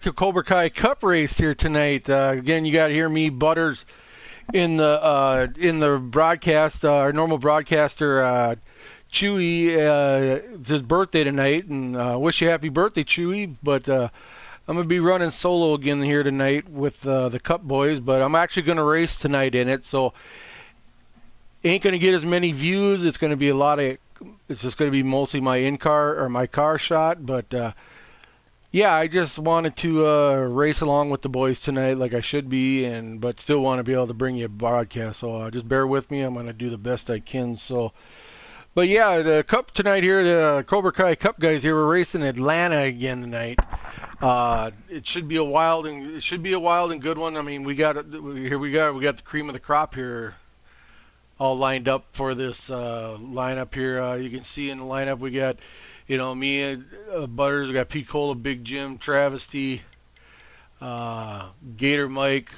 To Cobra Kai Cup race here tonight. Again, you got to hear me, Butters, in the broadcast. Our normal broadcaster, Chewy, it's his birthday tonight, and wish you happy birthday, Chewy. But I'm gonna be running solo again here tonight with the Cup boys. But I'm actually gonna race tonight in it, so ain't gonna get as many views. It's gonna be a lot of. It's just gonna be mostly my in car or my car shot, but. Yeah, I just wanted to race along with the boys tonight, like I should be, and but still want to be able to bring you a broadcast. So just bear with me. I'm gonna do the best I can. So, but yeah, the Cup tonight here, the Cobra Kai Cup guys here, we're racing Atlanta again tonight. It should be a wild and good one. I mean, we got the cream of the crop here, all lined up for this lineup here. You can see in the lineup we got. Me and Butters, we got P. Cola, Big Jim, Travesty, Gator Mike,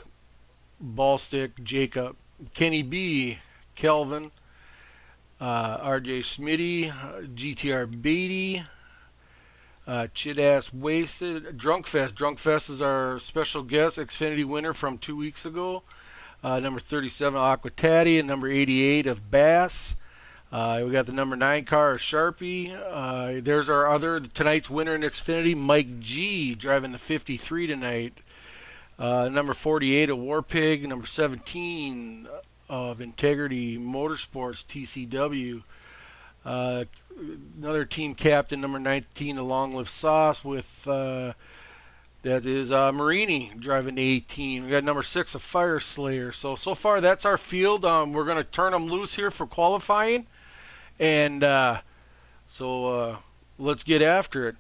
Ballstick, Jacob, Kenny B, Kelvin, RJ Smitty, GTR Beatty, Chid Ass Wasted, Drunk Fest. Drunk Fest is our special guest, Xfinity winner from 2 weeks ago. Number 37, Aqua Tatty, and number 88 of Bass. We got the number 9 car, Sharpie. There's our tonight's winner in Xfinity, Mike G, driving the 53 tonight. Number 48 of Warpig. Number 17 of Integrity Motorsports, TCW. Another team captain, number 19 of Long Live Sauce, with that is Marini driving the 18. We got number 6 of Fire Slayer. So far that's our field. We're going to turn them loose here for qualifying. And let's get after it.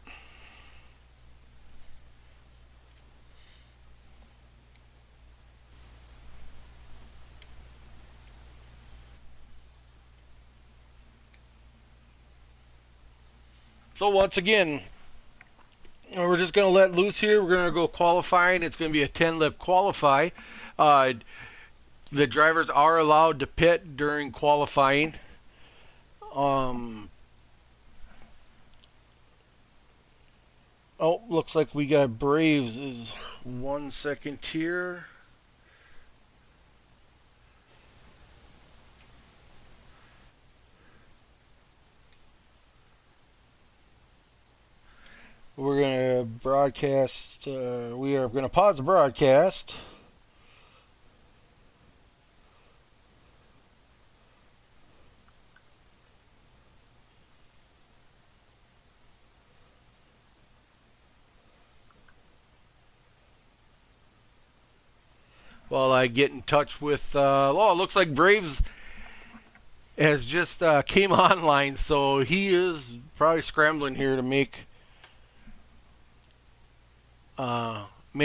So once again, we're just going to let loose here. We're going to go qualifying. It's going to be a 10-lap qualify. The drivers are allowed to pit during qualifying. Looks like we got Braves is 1 second here. We're going to broadcast, we are going to pause the broadcast. While I get in touch with, it looks like Braves has just came online, so he is probably scrambling here to make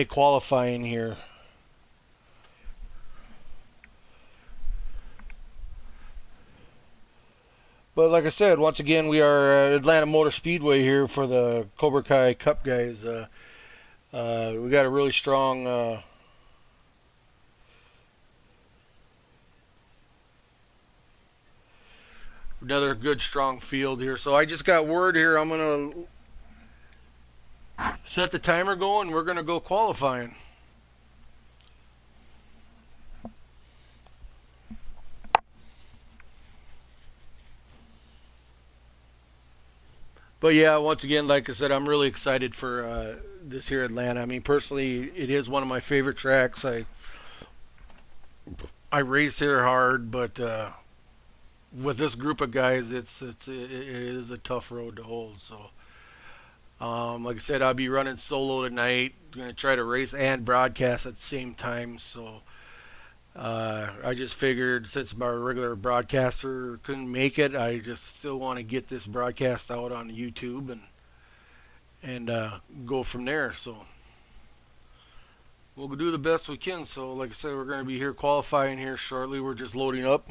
qualifying here. But like I said, once again, we are at Atlanta Motor Speedway here for the Cobra Kai Cup guys. We got a really strong another good strong field here. So I just got word here. I'm gonna set the timer going. We're gonna go qualifying. But yeah, once again, like I said, I'm really excited for this here Atlanta. I mean, personally, it is one of my favorite tracks. I race here hard, but with this group of guys, it is a tough road to hold. So, like I said, I'll be running solo tonight. Going to try to race and broadcast at the same time. So, I just figured since my regular broadcaster couldn't make it, I just still want to get this broadcast out on YouTube and go from there. So we'll do the best we can. So like I said, we're going to be here qualifying here shortly. We're just loading up.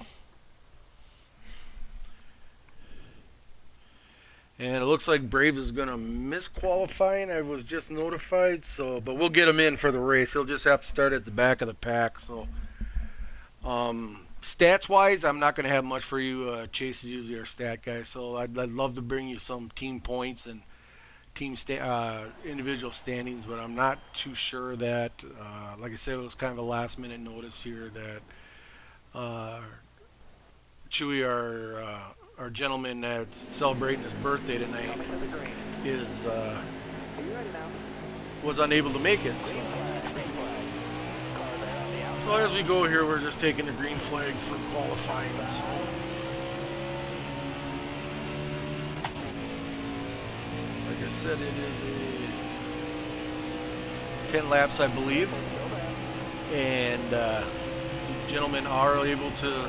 And it looks like Braves is going to miss qualifying. I was just notified. But we'll get him in for the race. He'll just have to start at the back of the pack. So stats wise, I'm not going to have much for you. Chase is usually our stat guy. So I'd love to bring you some team points and individual standings, but I'm not too sure that. Like I said, it was kind of a last minute notice here that Chewy, our gentleman that's celebrating his birthday tonight, is was unable to make it. So as we go here, we're just taking the green flag for qualifying. So. Like I said, it is a 10 laps, I believe, and gentlemen are able to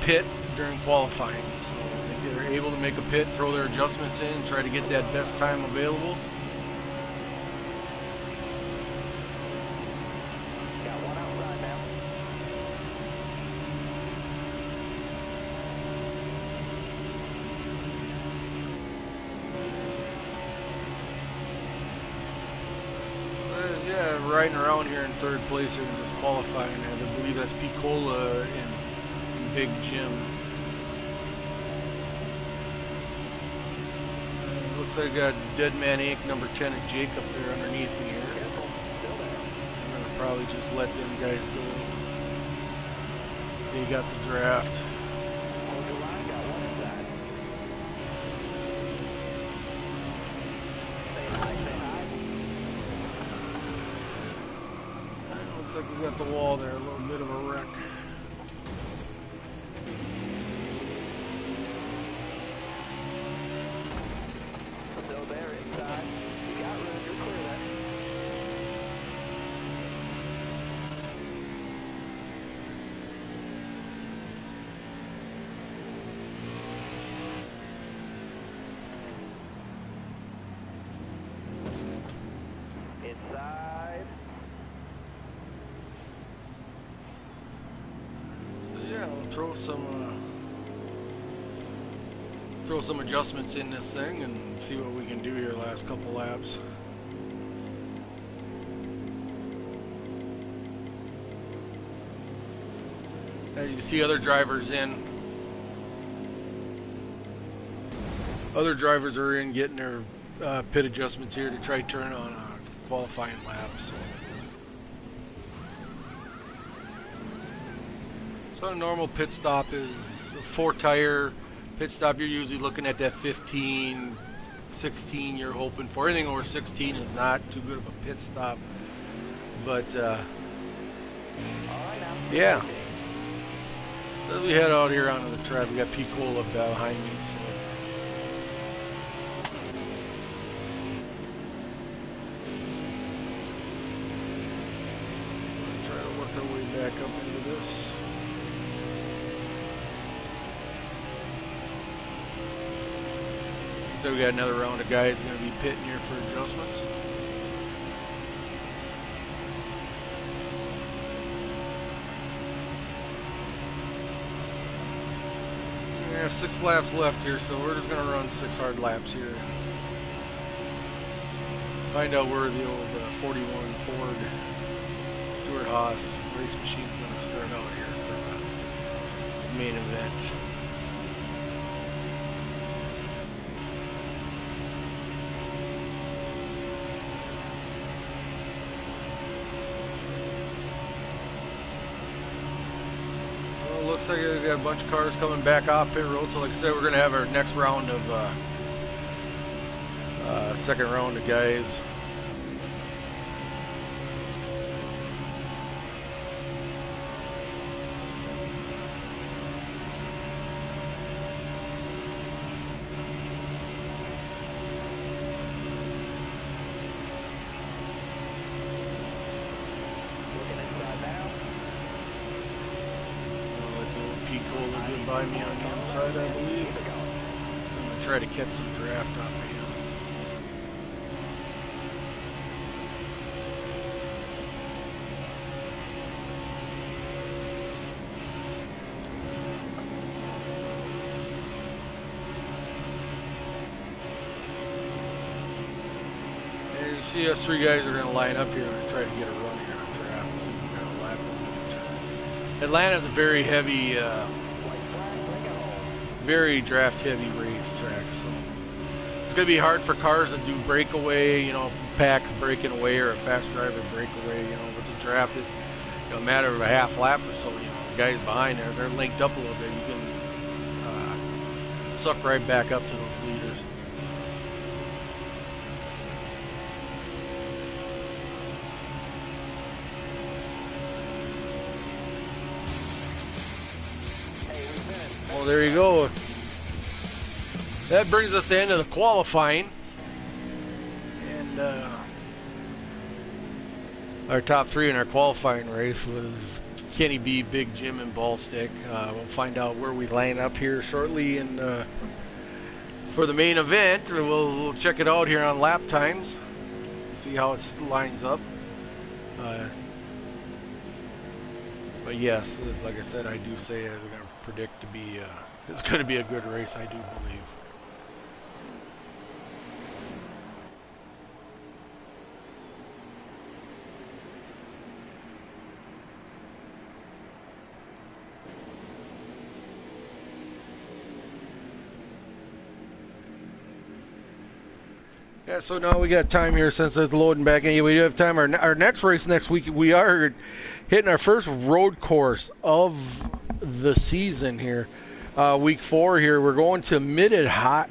pit during qualifying. So they're able to make a pit, throw their adjustments in, try to get that best time available. Riding around here in third place here in this qualifying, and I believe that's Picola and Big Jim. Looks like I got Dead Man Inc. number 10 and Jake up there underneath me here. I'm gonna probably just let them guys go. They got the draft. Looks like we got the wall there, a little bit of a wreck. Still there inside. You got room, you're clear there. Inside. Throw some adjustments in this thing and see what we can do here last couple laps. As you see, other drivers are in getting their pit adjustments here to try to turn on a qualifying lap. So a normal pit stop is a 4-tire pit stop. You're usually looking at that 15, 16 you're hoping for. Anything over 16 is not too good of a pit stop. But, yeah. So as we head out here onto the track, we got Picola behind me. So. Try to work our way back up into this. So we got another round of guys going to be pitting here for adjustments. We have 6 laps left here, so we're just going to run 6 hard laps here. Find out where the old 41 Ford Stuart Haas race machine is going to start out here for the main event. Looks like we got a bunch of cars coming back off pit road. So like I said, we're going to have our next round of second round of guys. By me on the inside, I believe. I'm going to try to catch some draft on me. And you see us 3 guys are going to line up here and try to get a run here on draft. See if we're going to lap it. Atlanta's a very heavy very draft heavy racetrack. So it's going to be hard for cars that do breakaway, packs breaking away or a fast driver breakaway. With the draft, it's a matter of a half lap or so. The guys behind there, they're linked up a little bit. You can suck right back up to those leaders. Well, there you go. That brings us to the end of the qualifying. And our top three in our qualifying race was Kenny B, Big Jim, and Ballstick. We'll find out where we line up here shortly. And for the main event, we'll check it out here on lap times. See how it lines up. But yes, like I said, I do say I'm going to predict to be it's going to be a good race. I do believe. Yeah, so now we got time here since it's loading back in. We do have time. Our next race next week, we are hitting our first road course of the season here. Week 4 here, we're going to Mid-Ohio.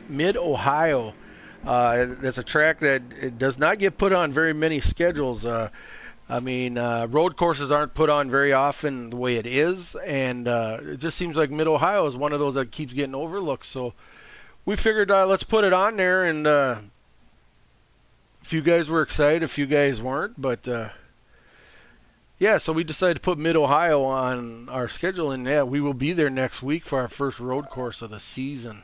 That's a track that it does not get put on very many schedules. Road courses aren't put on very often the way it is, and it just seems like Mid-Ohio is one of those that keeps getting overlooked. So we figured let's put it on there, and a few guys were excited, a few guys weren't, but yeah, so we decided to put Mid-Ohio on our schedule, and yeah, we will be there next week for our first road course of the season.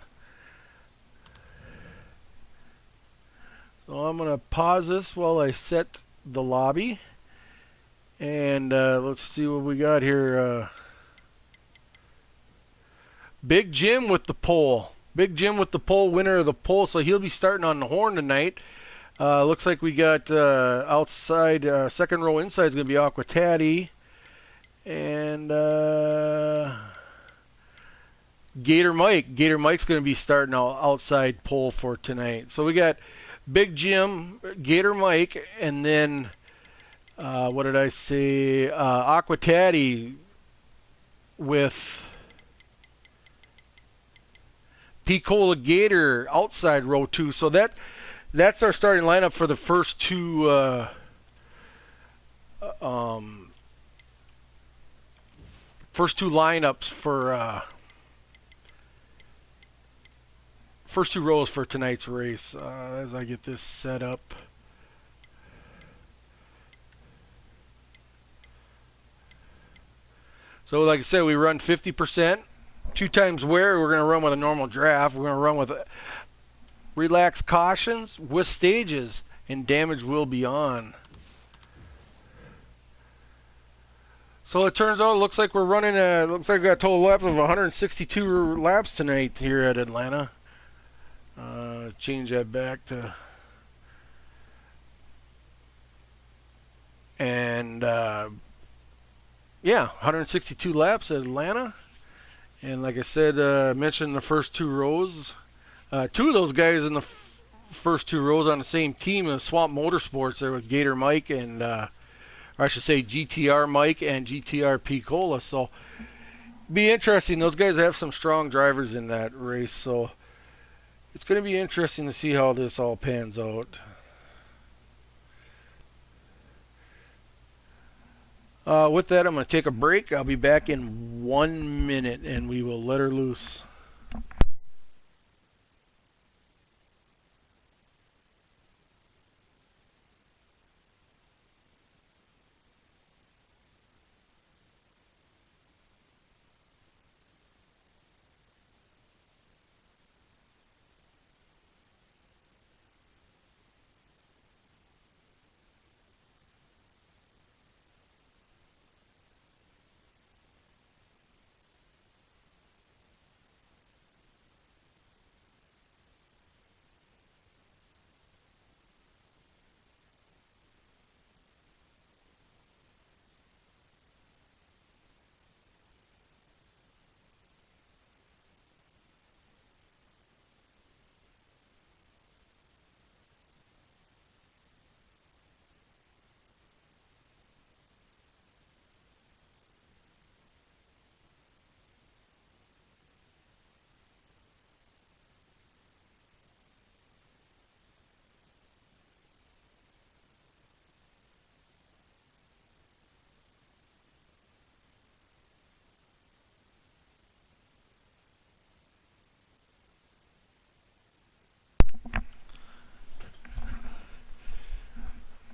So I'm going to pause this while I set the lobby, and let's see what we got here. Big Jim with the pole. Big Jim with the pole, winner of the pole, so he'll be starting on the horn tonight. Looks like we got outside, second row inside is going to be Aquatati. And Gator Mike. Gator Mike's going to be starting outside pole for tonight. So we got Big Jim, Gator Mike, and then, what did I say? Aquatati with Picola Gator outside row 2. So that's our starting lineup for the first two lineups for first two rows for tonight's race. As I get this set up. So like I said, we run 50%. 2 times wear, we're going to run with a normal draft. We're going to run with relaxed cautions with stages, and damage will be on. So it turns out, it looks like we're running looks like we got a total laps of 162 laps tonight here at Atlanta. Change that back to, and yeah, 162 laps at Atlanta. And like I said, mentioned the first 2 rows. 2 of those guys in the first 2 rows on the same team of Swamp Motorsports there with Gator Mike and, or I should say GTR Mike and GTR Picola. So be interesting. Those guys have some strong drivers in that race. So it's going to be interesting to see how this all pans out. With that, I'm going to take a break. I'll be back in 1 minute, and we will let her loose.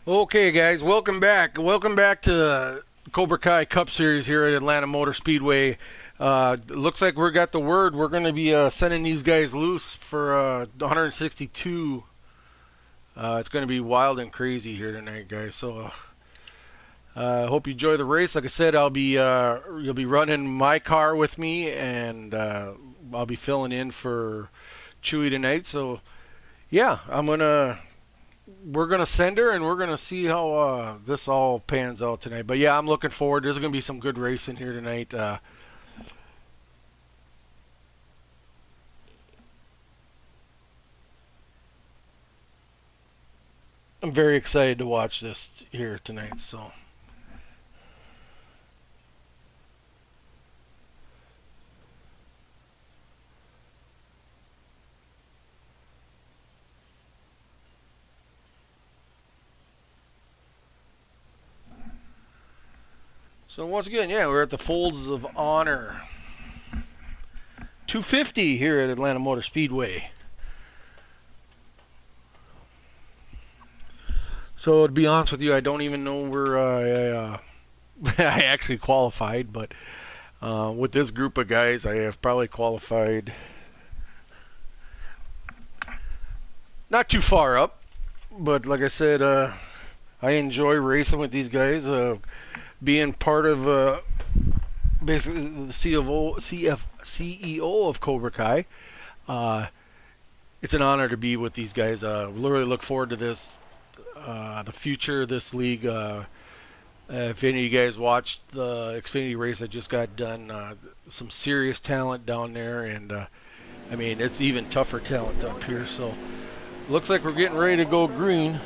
Okay, guys, welcome back. Welcome back to the Cobra Kai Cup Series here at Atlanta Motor Speedway. Looks like we got the word. We're going to be sending these guys loose for 162. It's going to be wild and crazy here tonight, guys. So hope you enjoy the race. Like I said, you'll be running my car with me, and I'll be filling in for Chewy tonight. So yeah, we're gonna send her, and we're gonna see how this all pans out tonight. But yeah, I'm looking forward. There's gonna be some good racing here tonight. I'm very excited to watch this here tonight. So once again, yeah, we're at the Folds of Honor 250 here at Atlanta Motor Speedway. So to be honest with you, I don't even know where I actually qualified, but with this group of guys, I have probably qualified not too far up. But like I said, I enjoy racing with these guys. Being part of basically the CEO of Cobra Kai. It's an honor to be with these guys. Really look forward to this, the future of this league. If any of you guys watched the Xfinity race I just got done, some serious talent down there, and I mean it's even tougher talent up here. So looks like we're getting ready to go green.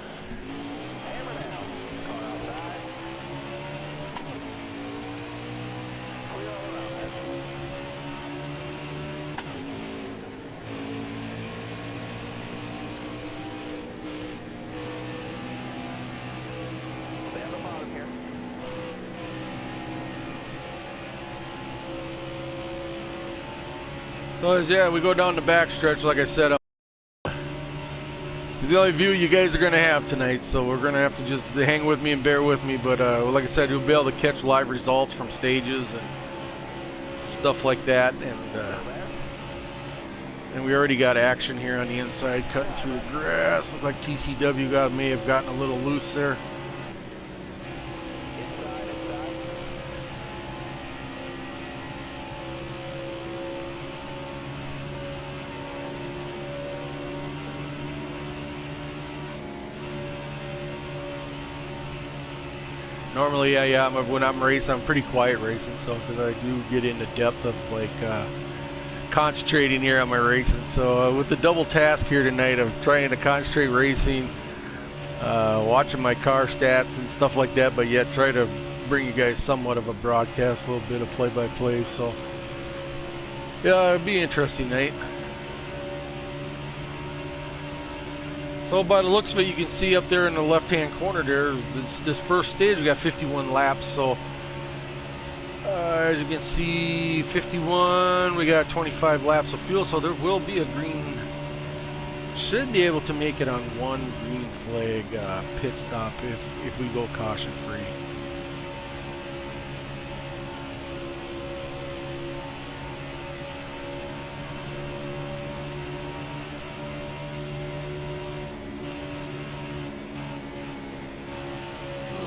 So yeah, we go down the back stretch. Like I said, it's the only view you guys are going to have tonight, so we're going to have to just hang with me and bear with me. But like I said, you'll be able to catch live results from stages and stuff like that. And we already got action here on the inside, cutting through the grass. Looks like TCW may have gotten a little loose there. Normally, yeah, when I'm racing, I'm pretty quiet racing, so because I do get into depth of like concentrating here on my racing. So with the double task here tonight, I'm trying to concentrate racing, watching my car stats and stuff like that, but yet try to bring you guys somewhat of a broadcast, a little bit of play-by-play. So yeah, it'll be an interesting night. So by the looks of it, you can see up there in the left-hand corner there, this first stage, we got 51 laps. So as you can see, 51, we got 25 laps of fuel. So there will be a green, should be able to make it on one green flag pit stop if we go caution-free.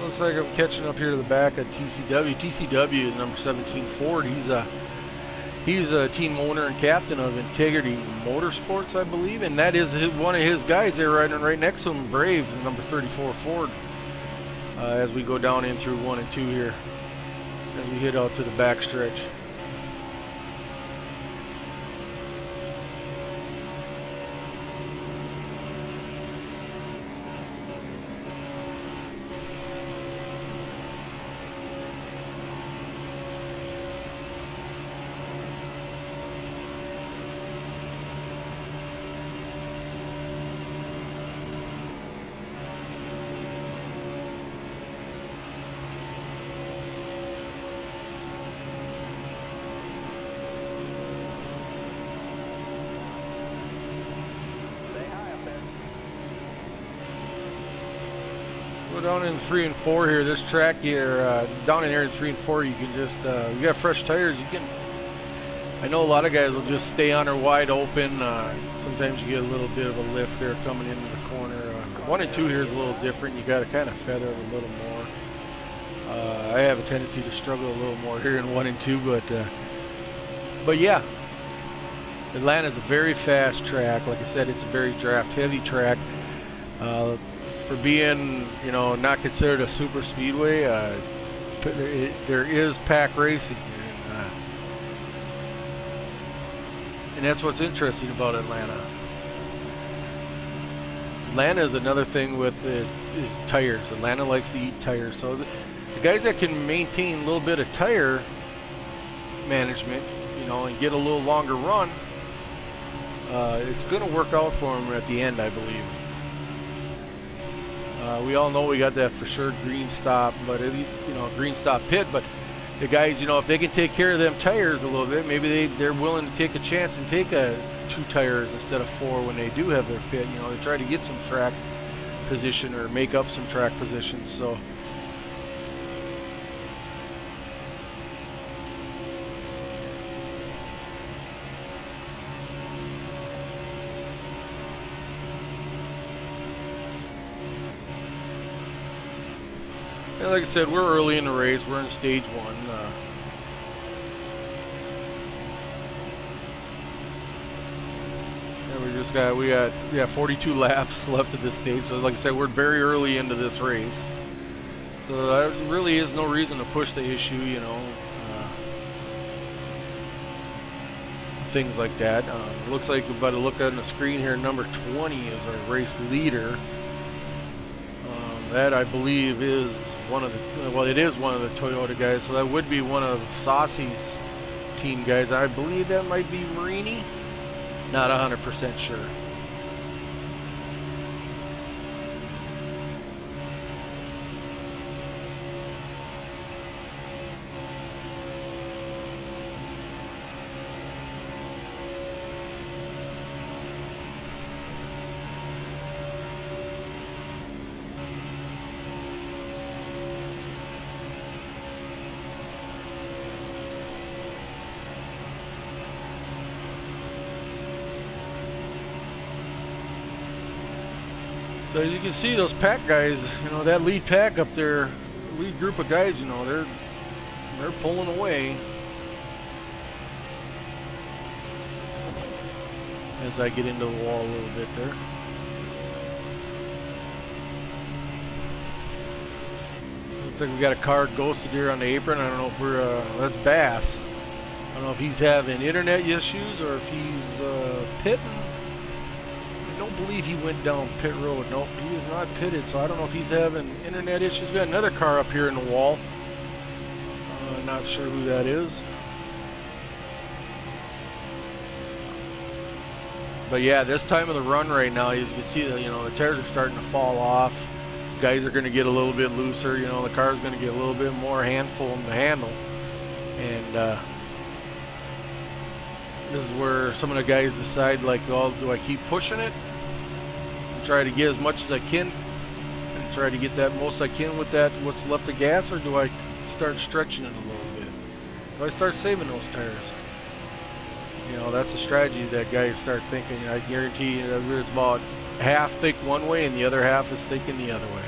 Looks like I'm catching up here to the back of TCW. TCW is number 17 Ford. He's a team owner and captain of Integrity Motorsports, I believe, and that is one of his guys there riding right next to him, Braves, number 34 Ford. As we go down in through 1 and 2 here, as we head out to the back stretch. Go down in 3 and 4 here. This track here, down in there in 3 and 4, you can just, you got fresh tires. You can. I know a lot of guys will just stay on her wide open. Sometimes you get a little bit of a lift there coming into the corner. 1 and 2 here is a little different. You got to kind of feather it a little more. I have a tendency to struggle a little more here in 1 and 2, but yeah, Atlanta's a very fast track. Like I said, it's a very draft-heavy track. For being, you know, not considered a super speedway, there is pack racing, and that's what's interesting about Atlanta. Atlanta is another thing with it is tires. Atlanta likes to eat tires, so the guys that can maintain a little bit of tire management, you know, and get a little longer run, it's going to work out for them at the end, I believe. We all know we got that for sure green stop, but you know, green stop pit. But the guys, you know, if they can take care of them tires a little bit, maybe they're willing to take a chance and take 2 tires instead of 4 when they do have their pit. You know, they try to get some track position or make up some track positions. So. And like I said, we're early in the race. We're in stage 1. And we got 42 laps left at this stage. So like I said, we're very early into this race. So there really is no reason to push the issue, you know. Things like that. Looks like, by the look on the screen here, number 20 is our race leader. That I believe is one of the, well, it is one of the Toyota guys, so that would be one of Saucy's team guys. I believe that might be Marini. Not 100% sure. So as you can see, those pack guys, you know, that lead pack up there, lead group of guys, you know, they're pulling away. As I get into the wall a little bit there. Looks like we got a car ghosted here on the apron. I don't know if we're, that's Bass. I don't know if he's having internet issues or if he's pitting. I don't believe he went down pit road. Nope, he is not pitted, so I don't know if he's having internet issues. We got another car up here in the wall. Not sure who that is. But yeah, this time of the run right now, as you can see, you know, the tires are starting to fall off. Guys are going to get a little bit looser. You know, the car's going to get a little bit more handful in the handle. And this is where some of the guys decide, like, oh, do I keep pushing it and try to get as much as I can and try to get that most I can with that what's left of gas, or do I start stretching it a little bit? Do I start saving those tires? You know, that's a strategy that guys start thinking. I guarantee you there's about half think one way and the other half is thinking the other way.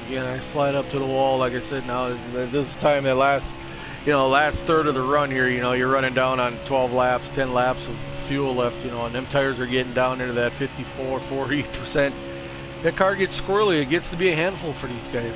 Again, I slide up to the wall, like I said. Now this time, that last last third of the run here, you're running down on 12 laps, 10 laps of fuel left, and them tires are getting down into that 54, 40%. That car gets squirrely. It gets to be a handful for these guys.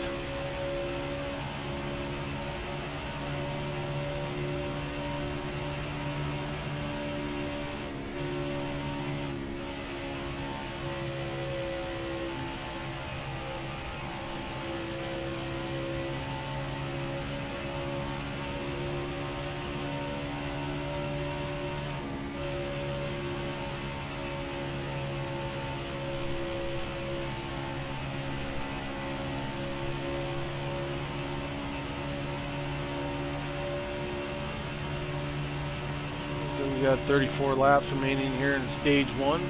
We got 34 laps remaining here in stage 1.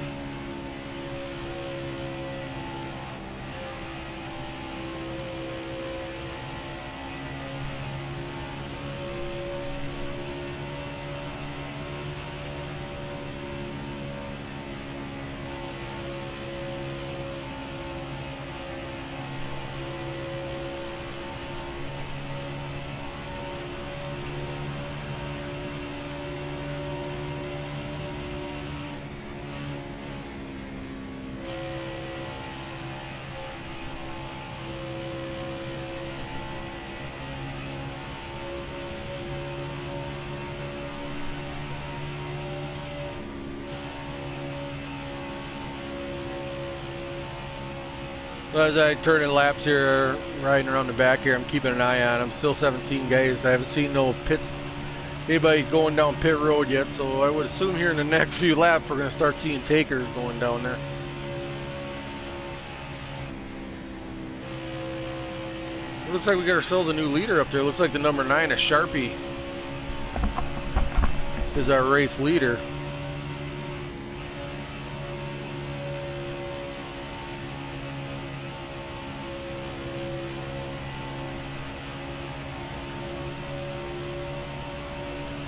So as I turn in laps here, riding around the back here, I'm keeping an eye on them. Still haven't seen guys. I haven't seen no pits, anybody going down pit road yet. So I would assume here in the next few laps we're going to start seeing takers going down there. It looks like we got ourselves a new leader up there. It looks like the number 9, a Sharpie, is our race leader.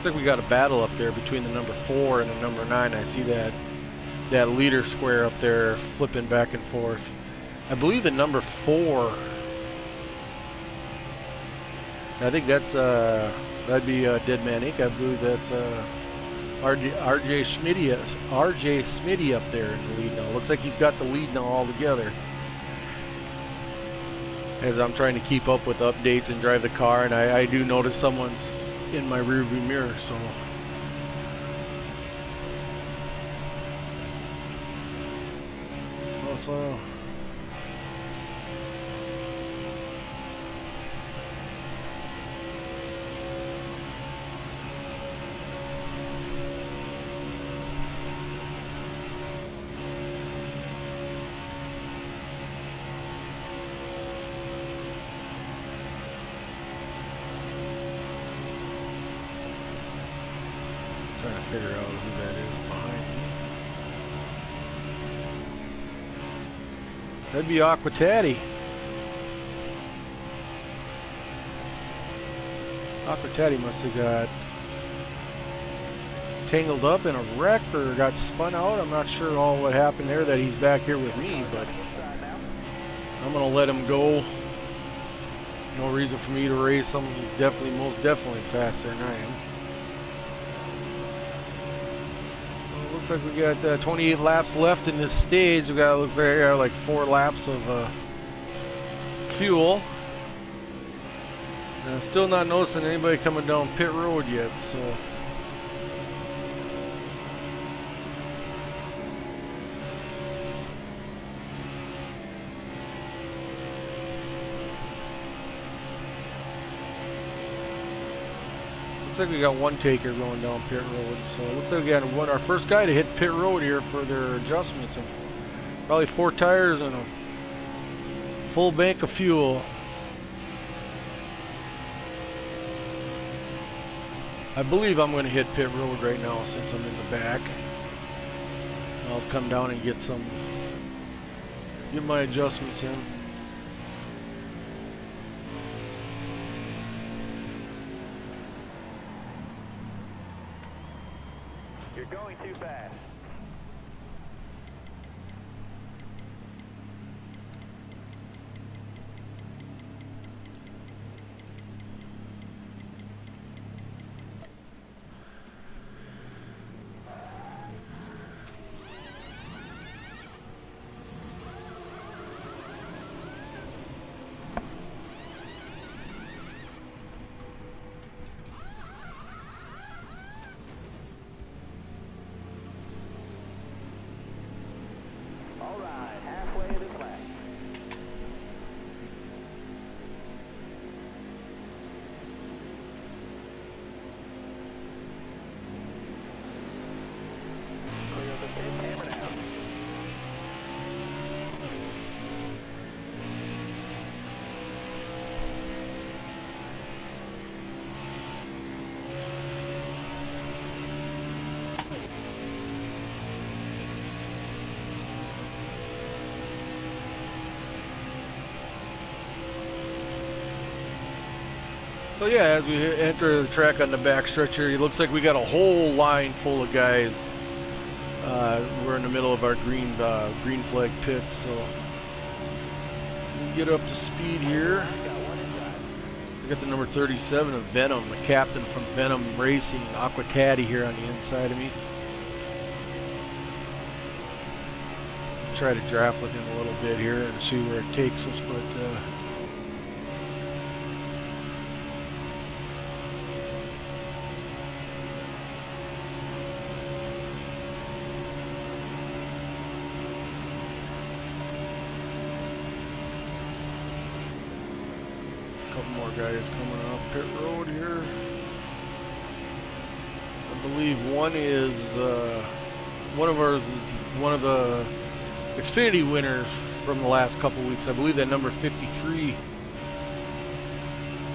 Looks like we got a battle up there between the number 4 and the number 9. I see that leader square up there flipping back and forth. I believe the number 4. I think that's that'd be Dead Man Inc. I believe that's RJ Smitty up there in the lead now. Looks like he's got the lead now all together. As I'm trying to keep up with updates and drive the car, and I do notice someone's in my rearview mirror, so also trying to figure out who that is behind me. That'd be Aquataddy. Aquataddy must have got tangled up in a wreck or got spun out. I'm not sure all what happened there, that he's back here with me, but I'm gonna let him go. No reason for me to race him. He's definitely, most definitely faster than I am. Looks like we got 28 laps left in this stage. We got, looks like 4 laps of fuel. And I'm still not noticing anybody coming down pit road yet, so. Looks like we got one taker going down pit road, so it looks like we got our first guy to hit pit road here for their adjustments, and probably 4 tires and a full bank of fuel. I believe I'm going to hit pit road right now since I'm in the back. I'll come down and get my adjustments in. You're going too fast. So yeah, as we enter the track on the back stretch here, it looks like we got a whole line full of guys. We're in the middle of our green flag pits, so we get up to speed here. We got the number 37 of Venom, the captain from Venom Racing, Aqua Caddy here on the inside of me. Try to draft with him a little bit here and see where it takes us, but a couple more guys coming up pit road here. I believe one is one of the Xfinity winners from the last couple weeks. I believe that number 53.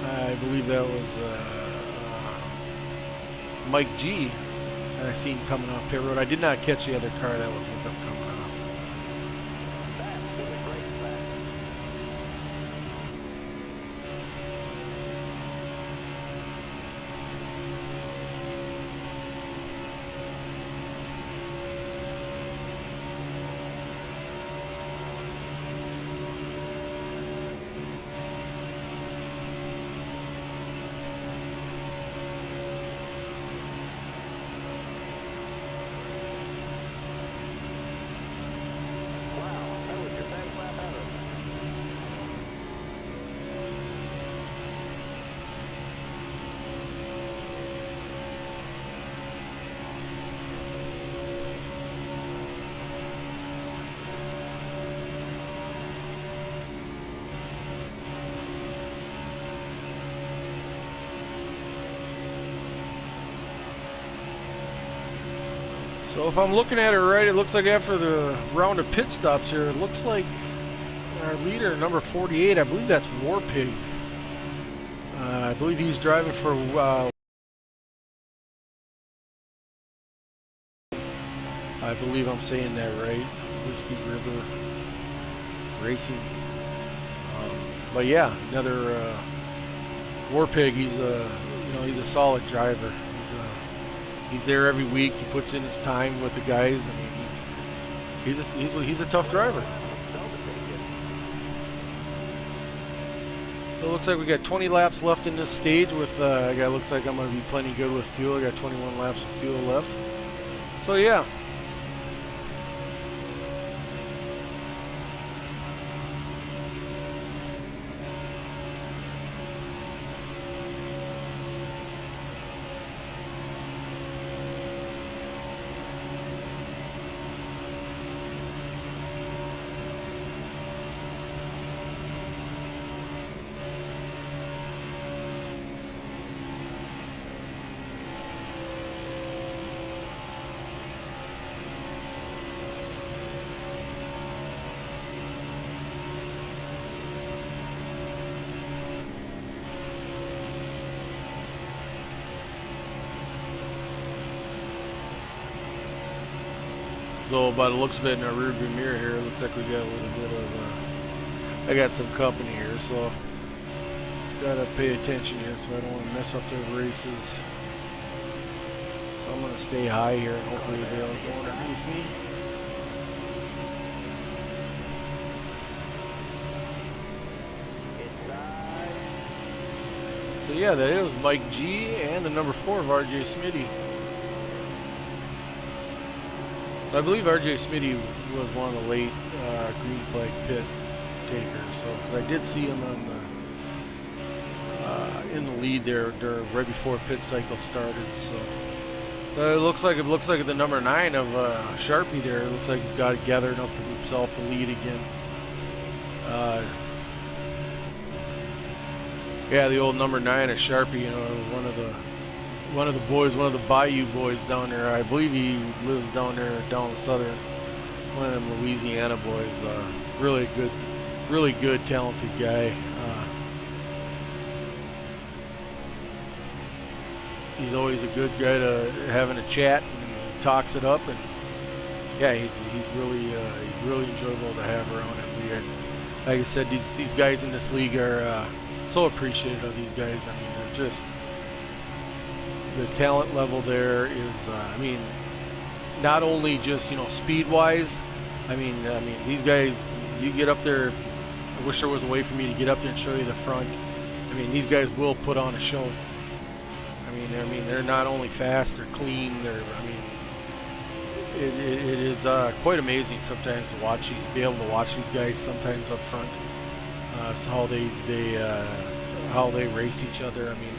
I believe that was Mike G. And I seen coming off pit road. I did not catch the other car that was with him coming off. So if I'm looking at it right, it looks like after the round of pit stops here, it looks like our leader, number 48, I believe that's War Pig. I believe he's driving for I believe I'm saying that right, Whiskey River Racing. But yeah, another War Pig. He's he's a solid driver. He's there every week. He puts in his time with the guys. I mean, he's a tough driver. So it looks like we got 20 laps left in this stage. With looks like I'm going to be plenty good with fuel. I got 21 laps of fuel left. So yeah. So by the looks of it in our rearview mirror here, it looks like we got a little bit of, I got some company here, so gotta pay attention here so I don't want to mess up their races. So I'm gonna stay high here and hopefully they'll go underneath me. So yeah, that is Mike G and the number 4 of RJ Smitty. So I believe RJ Smitty was one of the late green flag pit takers. So because I did see him on in the lead there right before pit cycle started. So it looks like the number 9 of Sharpie there. It looks like he's got it gathered up for himself to lead again. Yeah, the old number 9 of Sharpie, you know, one of the boys, one of the Bayou boys down there. I believe he lives down there, down the southern, one of them Louisiana boys. Really good, talented guy. He's always a good guy to having a chat and talks it up, and yeah, he's really enjoyable to have around. And like I said, these guys in this league are so appreciative of these guys. I mean, just the talent level there is. I mean, not only just speed wise. I mean these guys. You get up there. I wish there was a way for me to get up there and show you the front. I mean, these guys will put on a show. I mean, they're not only fast, they're clean. It is quite amazing sometimes to watch be able to watch these guys sometimes up front. So how they race each other. I mean,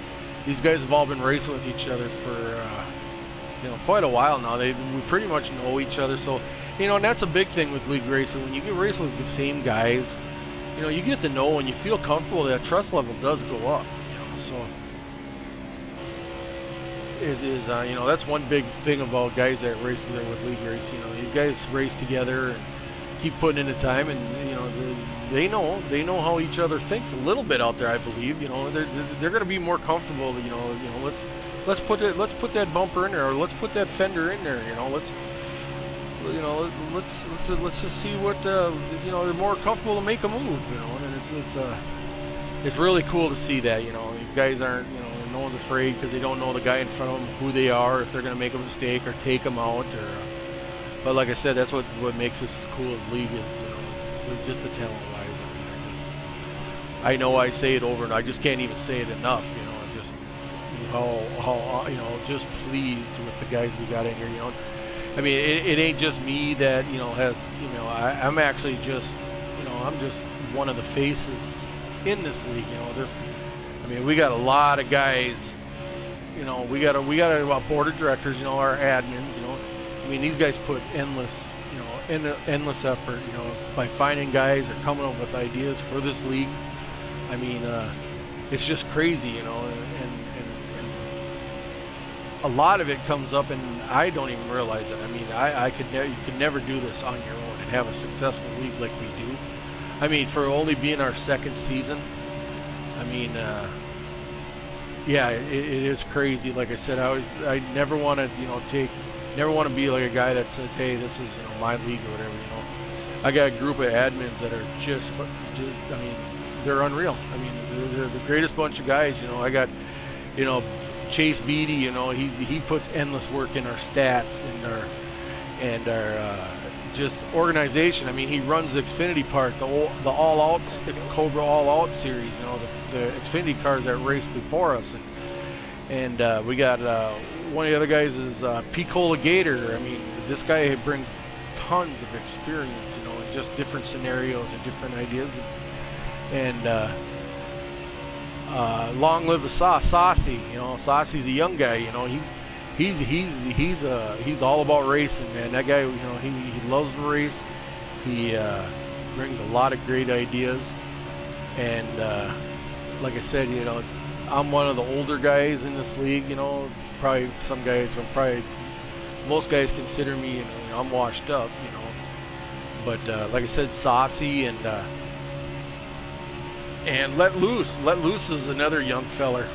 these guys have all been racing with each other for quite a while now. We pretty much know each other. So and that's a big thing with league racing. When you get racing with the same guys, you get to know and you feel comfortable. That trust level does go up. So it is. That's one big thing about guys that race there with league race. These guys race together and keep putting in the time, and they know how each other thinks a little bit out there. I believe they're going to be more comfortable. Let's put that bumper in there, or let's put that fender in there. Let's just see what they're more comfortable to make a move. And it's really cool to see that. These guys aren't no one's afraid because they don't know the guy in front of them, who they are, if they're going to make a mistake or take them out. But like I said, that's what makes this as cool as league is. Just the talent wise. I know I say it over and I just can't even say it enough. Just how just pleased with the guys we got in here. I mean, it ain't just me that has I'm actually just I'm just one of the faces in this league. We got a lot of guys. We got a board of directors. Our admins. I mean, these guys put endless effort. By finding guys or coming up with ideas for this league. I mean, it's just crazy. And a lot of it comes up, and I don't even realize it. I mean, you could never do this on your own and have a successful league like we do. I mean, for only being our second season, I mean, yeah, it is crazy. Like I said, I never want to, never want to be like a guy that says, hey, this is my league or whatever. I got a group of admins that are just I mean, they're unreal. I mean, they're the greatest bunch of guys. I got, Chase Beatty, he puts endless work in our stats and our just organization. I mean, he runs the Xfinity part, the All Outs, the Cobra All Out series. The Xfinity cars that raced before us, and we got one of the other guys is Picola Gator. I mean, this guy brings tons of experience, in just different scenarios and different ideas, and long live the Saucy. Saucy's a young guy. He's all about racing, man. That guy, he loves to race. He brings a lot of great ideas, and like I said, I'm one of the older guys in this league. Probably some guys, most guys consider me, I'm washed up. But like I said, Saucy and Let Loose. Let Loose is another young feller.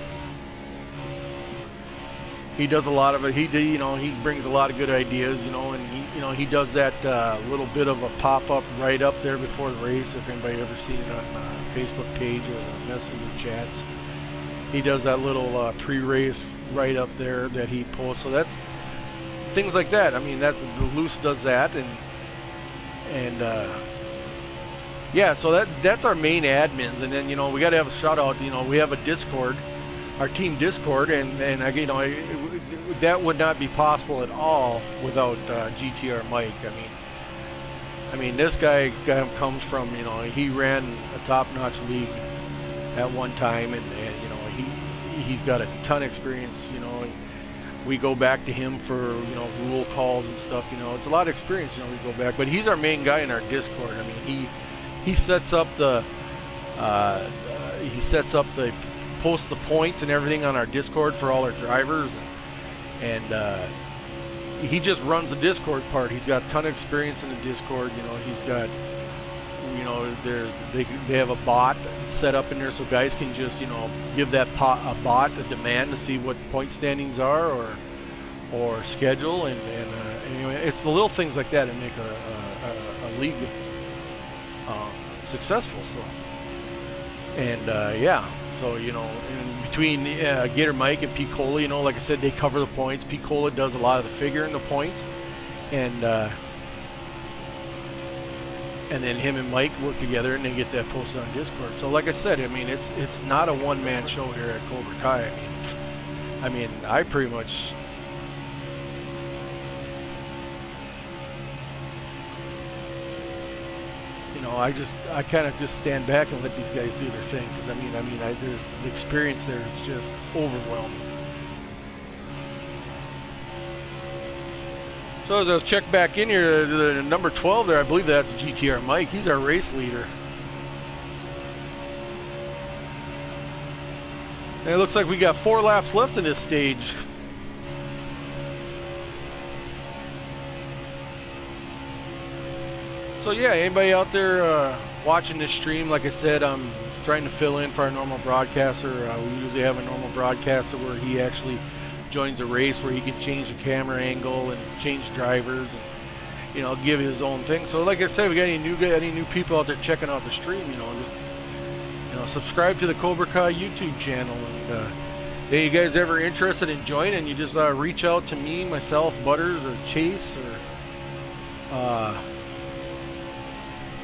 He does a lot of it. He brings a lot of good ideas, and he does that little bit of a pop-up right up there before the race. If anybody ever seen it on Facebook page or the messenger chats, he does that little pre-race right up there that he posts. So that's things like that. I mean, the Loose does that, and yeah. So that's our main admins, and then we got to have a shout out. We have a Discord. Our team Discord, and that would not be possible at all without GTR Mike. I mean, this guy comes from, he ran a top-notch league at one time, and he's got a ton of experience. We go back to him for rule calls and stuff. It's a lot of experience. We go back, but he's our main guy in our Discord. I mean, he sets up the posts the points and everything on our Discord for all our drivers, and he just runs the Discord part. He's got a ton of experience in the Discord. He's got they have a bot set up in there so guys can just give a bot a demand to see what point standings are or schedule, and anyway, it's the little things like that that make a league successful. So, and yeah. So, and between Gator Mike and Pete Cola. You know, like I said, they cover the points. Pete Cola does a lot of the figuring the points, and then him and Mike work together, and they get that posted on Discord. So, like I said, I mean, it's not a one-man show here at Cobra Kai. I mean, I pretty much. You know, I kind of just stand back and let these guys do their thing, because there's the experience there is just overwhelming. So as I check back in here, the number 12 there, I believe that's GTR Mike. He's our race leader. And it looks like we got 4 laps left in this stage. So yeah, anybody out there watching this stream, like I said, I'm trying to fill in for our normal broadcaster. We usually have a normal broadcaster where he actually joins a race, where he can change the camera angle and change drivers and, you know, give his own thing. So like I said, we got any new people out there checking out the stream, you know, just, you know, subscribe to the Cobra Kai YouTube channel. And if you guys ever interested in joining, you just reach out to me, myself, Butters, or Chase, or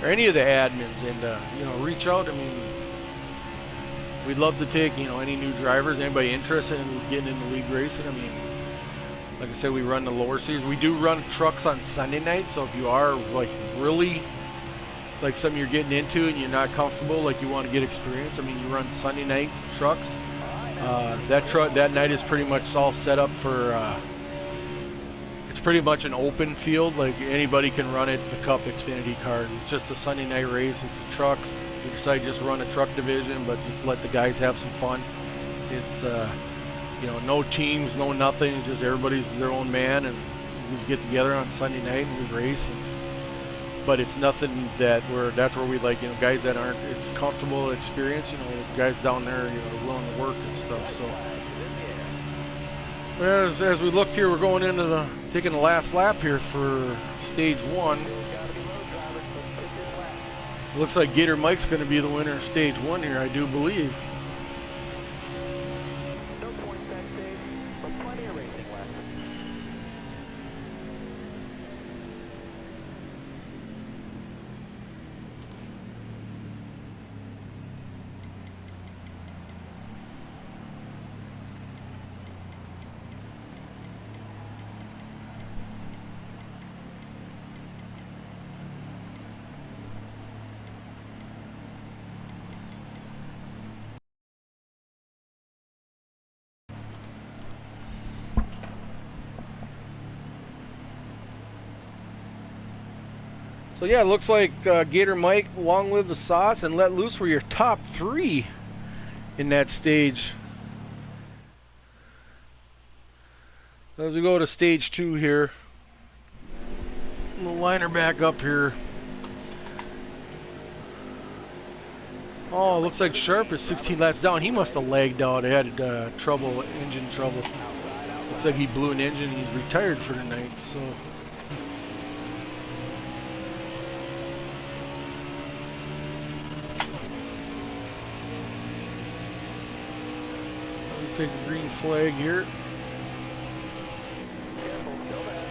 any of the admins, and you know, reach out. I mean, we'd love to take, you know, any new drivers, anybody interested in getting into league racing. I mean, like I said, we run the lower series. We do run trucks on Sunday night, so if you are like really like something you're getting into and you're not comfortable, like you want to get experience, I mean, you run Sunday night trucks. That night is pretty much all set up for. It's pretty much an open field, like anybody can run it. The Cup Xfinity card. It's just a Sunday night race. It's the trucks. We decided just run a truck division, but just let the guys have some fun. It's you know, no teams, no nothing. It's just everybody's their own man, and we just get together on Sunday night and we race. But it's nothing that's where we like, you know, guys that aren't, it's comfortable experience, you know, guys down there, you know, willing to work and stuff. So as we look here, we're going into taking the last lap here for stage 1. Looks like Gator Mike's going to be the winner of stage 1 here, I do believe. No points that stage, but plenty of racing left. So yeah, it looks like Gator Mike, Long Live the Sauce, and Let Loose were your top 3 in that stage. So as we go to stage 2 here, we'll line her back up here. Oh, looks like Sharp is 16 laps down. He must have lagged out. He had engine trouble. Looks like he blew an engine. He's retired for the night. So. Take a green flag here. Careful, still there.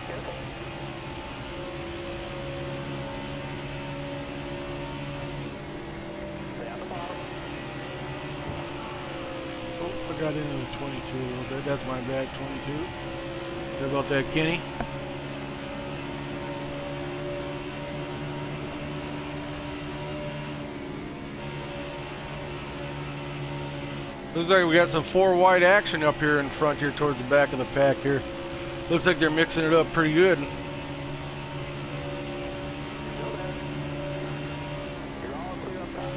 Careful. Stay on the bottom. Oh, I got into the 22 a little bit. That's my bad, 22. Sorry about that, Kenny. Looks like we got some 4 wide action up here in front here towards the back of the pack here. Looks like they're mixing it up pretty good. Still there. You're all clear up top.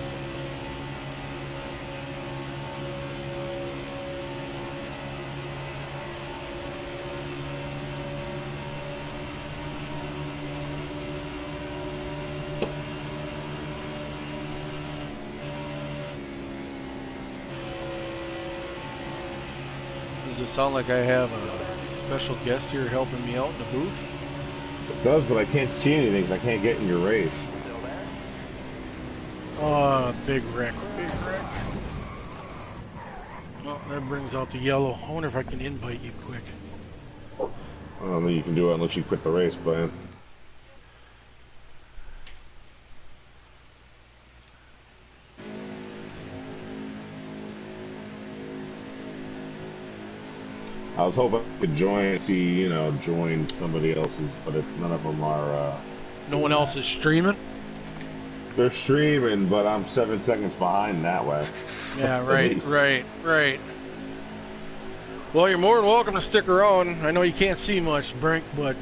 Does it sound like I have a special guest here helping me out in the booth? It does, but I can't see anything because I can't get in your race. Still there. Oh, big wreck, big wreck. Well, that brings out the yellow. I wonder if I can invite you quick. I don't think you can do it unless you quit the race, but I was hoping I could join somebody else's, but none of them are. No one else is streaming? They're streaming, but I'm 7 seconds behind that way. Yeah, right. Well, you're more than welcome to stick around. I know you can't see much, Brink, but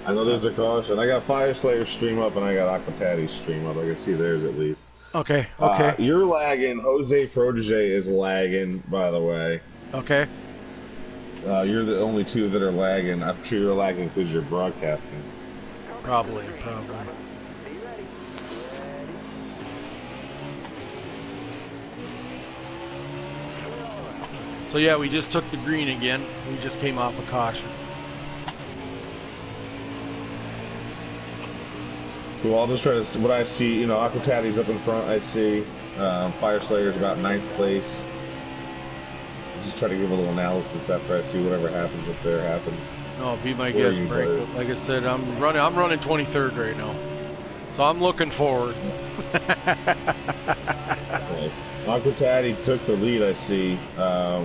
I know there's a caution. I got Fire Slayer stream up and I got Aquatati's stream up. I can see theirs at least. Okay. You're lagging. Jose Protege is lagging, by the way. Okay. You're the only two that are lagging. I'm sure you're lagging because you're broadcasting. Probably. So yeah, we just took the green again. We just came off a caution. Well, I'll just try to see what I see. Aquatati's up in front. I see Fire Slayer's about 9th place. Just try to give a little analysis after I see whatever happens if there happens. No, be my guest, Brink. Like I said, I'm running 23rd right now, so I'm looking forward. Nice. Aquatati took the lead. I see. I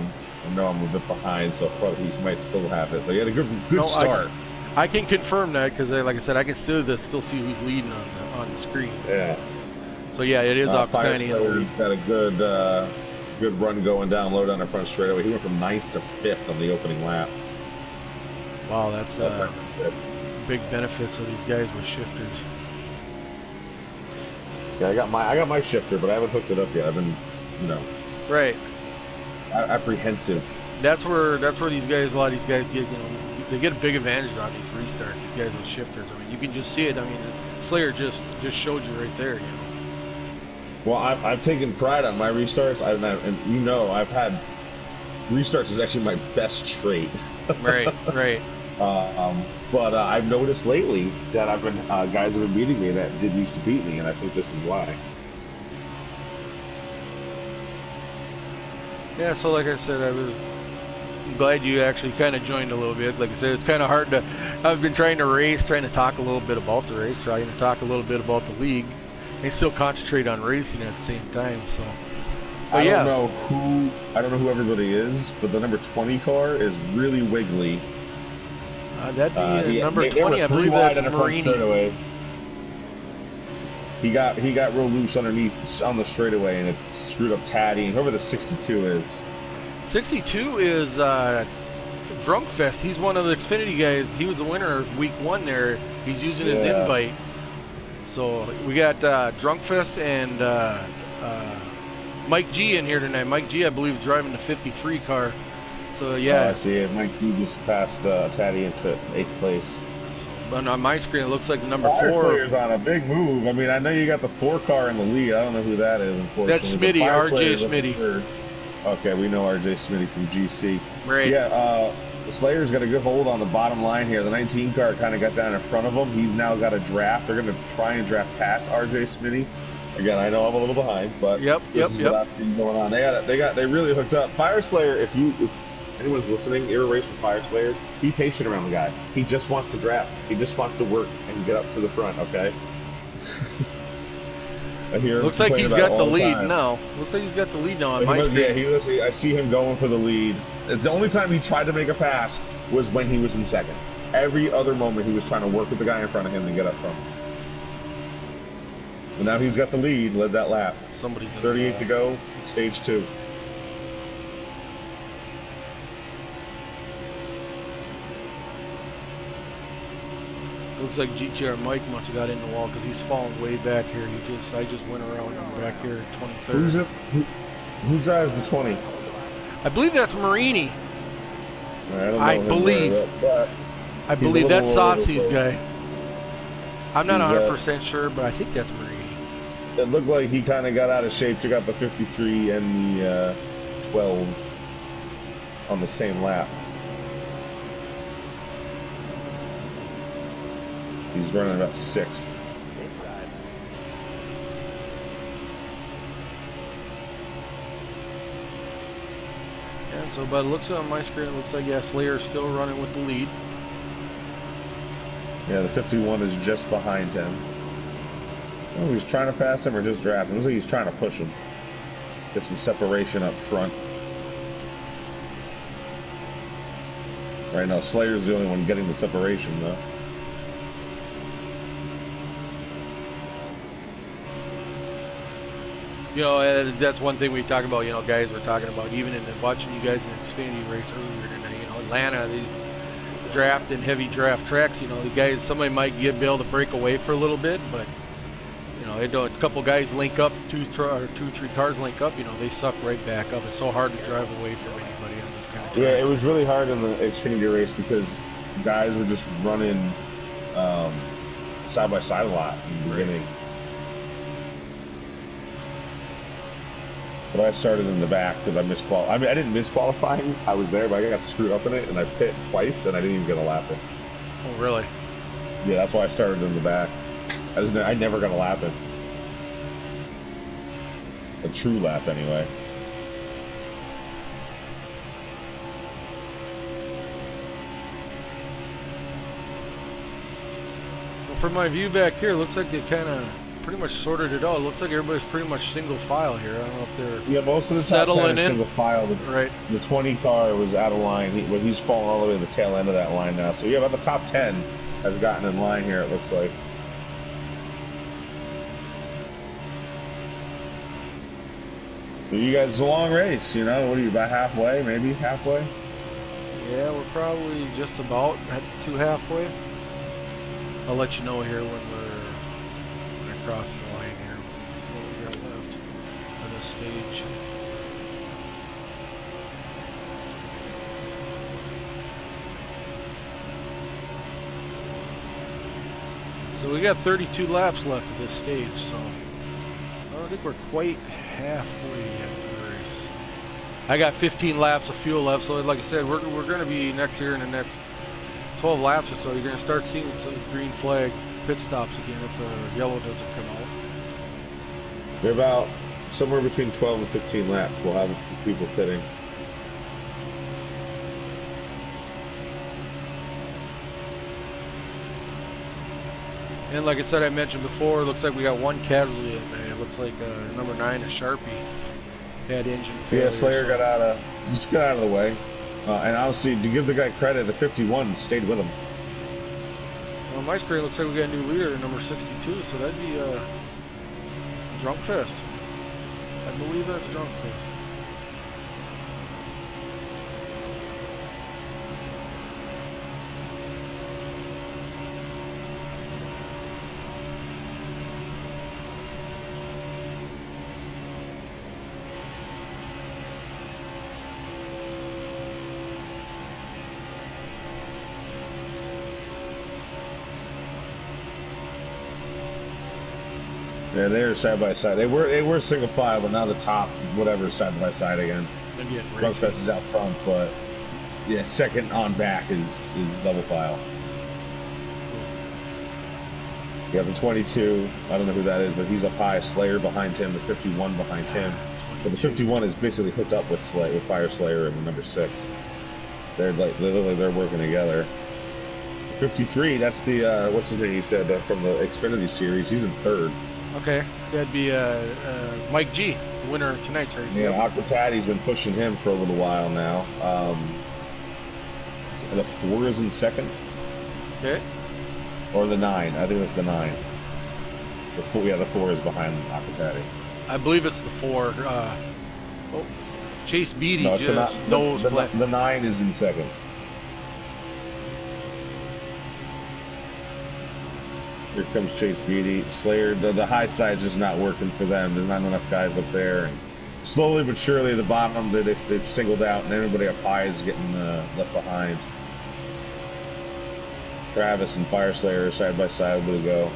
know I'm a bit behind, so probably he might still have it. But he had a good start. I can confirm that because, like I said, I can still see who's leading on the screen. Yeah. So yeah, it is Aquatati. He's got a good run going down low down the front straightaway. He went from 9th to 5th on the opening lap. Wow, that's big benefits of these guys with shifters. Yeah, I got my shifter, but I haven't hooked it up yet. I've been, right, apprehensive. That's where a lot of these guys get, they get a big advantage on these restarts. These guys with shifters. I mean, you can just see it. I mean, Slayer just showed you right there. Well, I've taken pride on my restarts. I've had restarts is actually my best trait. Right. But I've noticed lately that I've been guys have been beating me that did used to beat me, and I think this is why. Yeah, so like I said, I'm glad you actually kind of joined a little bit. Like I said, it's kind of hard to. I've been trying to talk a little bit about the race, trying to talk a little bit about the league, and still concentrate on racing at the same time. So, I don't know who everybody is, but the number 20 car is really wiggly. That'd be number 20. I believe that's Marini. He got real loose underneath on the straightaway, and it screwed up Taddy. And whoever the 62 is. 62 is Drunkfest. He's one of the Xfinity guys. He was the winner of week 1 there. He's using his invite. So we got Drunkfest and Mike G in here tonight. Mike G, I believe, is driving the 53 car. So yeah. I see it. Mike G just passed Taddy into 8th place. But on my screen, it looks like the number 4. Slayer's on a big move. I mean, I know you got the 4 car in the lead. I don't know who that is, unfortunately. That's Smitty, RJ Smitty. Okay, we know RJ Smitty from GC. Right. Yeah, the Slayer's got a good hold on the bottom line here. The 19 car kind of got down in front of him. He's now got a draft. They're going to try and draft past RJ Smitty. Again, I know I'm a little behind, but this is what I see going on. They really hooked up. Fire Slayer, if anyone's listening, you're a race for Fire Slayer, be patient around the guy. He just wants to draft. He just wants to work and get up to the front, okay? Looks like he's got the lead now. Looks like he's got the lead now on my screen. Yeah, I see him going for the lead. It's the only time he tried to make a pass was when he was in second. Every other moment he was trying to work with the guy in front of him to get up front. And now he's got the lead, led that lap. 38 to go, stage 2. Looks like GTR Mike must have got in the wall because he's falling way back here. I just went around him back here at 23rd. Who drives the 20? I believe that's Marini. I believe that's Saucy's guy. I'm not 100% sure, but I think that's Marini. It looked like he kind of got out of shape. You got the 53 and the 12 on the same lap. He's running about 6th. Inside. Yeah, so by the looks on my screen, it looks like, yeah, Slayer's still running with the lead. Yeah, the 51 is just behind him. Oh, he's trying to pass him or just draft him. Looks like he's trying to push him. Get some separation up front. Right now, Slayer's the only one getting the separation, though. You know, that's one thing we talk about, you know, guys were talking about, even in watching you guys in the Xfinity race earlier tonight, you know, Atlanta, these draft and heavy draft tracks, you know, the guys, somebody might be able to break away for a little bit, but, you know, a couple guys link up, two, three cars link up, you know, they suck right back up. It's so hard to drive away from anybody on this kind of tracks. Yeah, it was really hard in the Xfinity race because guys were just running side by side a lot in the beginning. But I started in the back because I misqualified. I mean, I didn't misqualify. I was there, but I got screwed up in it, and I pit twice, and I didn't even get a lap in. Oh, really? Yeah, that's why I started in the back. I never got a lap in. A true lap, anyway. Well, from my view back here, it looks like they kind of pretty much sorted it out. It looks like everybody's pretty much single file here. I don't know if they're most of the settling in. Single file. Right. The 20 car was out of line. He's falling all the way to the tail end of that line now. So yeah, about the top 10 has gotten in line here. It looks like. So you guys, it's a long race. You know, what are you about halfway? Maybe halfway. Yeah, we're probably just about to halfway. I'll let you know here when we're crossing the line here. What we got left for this stage. So we got 32 laps left of this stage, so I don't think we're quite halfway yet to the race. I got 15 laps of fuel left, so like I said, we're going to be next here in the next 12 laps or so. You're going to start seeing some green flag pit stops again if the yellow doesn't come out. They're about somewhere between 12 and 15 laps. We'll have people pitting. And like I said, I mentioned before, it looks like we got one casualty in there. It looks like number 9 is Sharpie. Had engine failure. Yeah, Slayer just got out of the way. And honestly, to give the guy credit, the 51 stayed with him. On my screen, it looks like we got a new leader, number 62, so that'd be Drunk Fest. I believe that's Drunk Fest. Yeah, they're side by side. They were single file, but now the top whatever is side by side again. Drunk Fest is out front, but yeah, second on back is double file. You have the 22. I don't know who that is, but he's up high. Slayer behind him. The 51 behind him. But the 51 is basically hooked up with Fire Slayer and the number 6. They're literally they're working together. 53. That's the what's his name? You said from the Xfinity series. He's in third. Okay, that'd be Mike G, the winner of tonight's race. Yeah, Aquatati's been pushing him for a little while now. The 4 is in second. Okay. Or the 9. I think that's the 9. The 4 is behind Aquatati. I believe it's the 4. Chase Beatty the 9 is in second. Here comes Chase Beatty. Slayer, the high side's just not working for them. There's not enough guys up there. And slowly but surely, the bottom, they've singled out, and everybody up high is getting left behind. Travis and Fire Slayer side by side, able to go.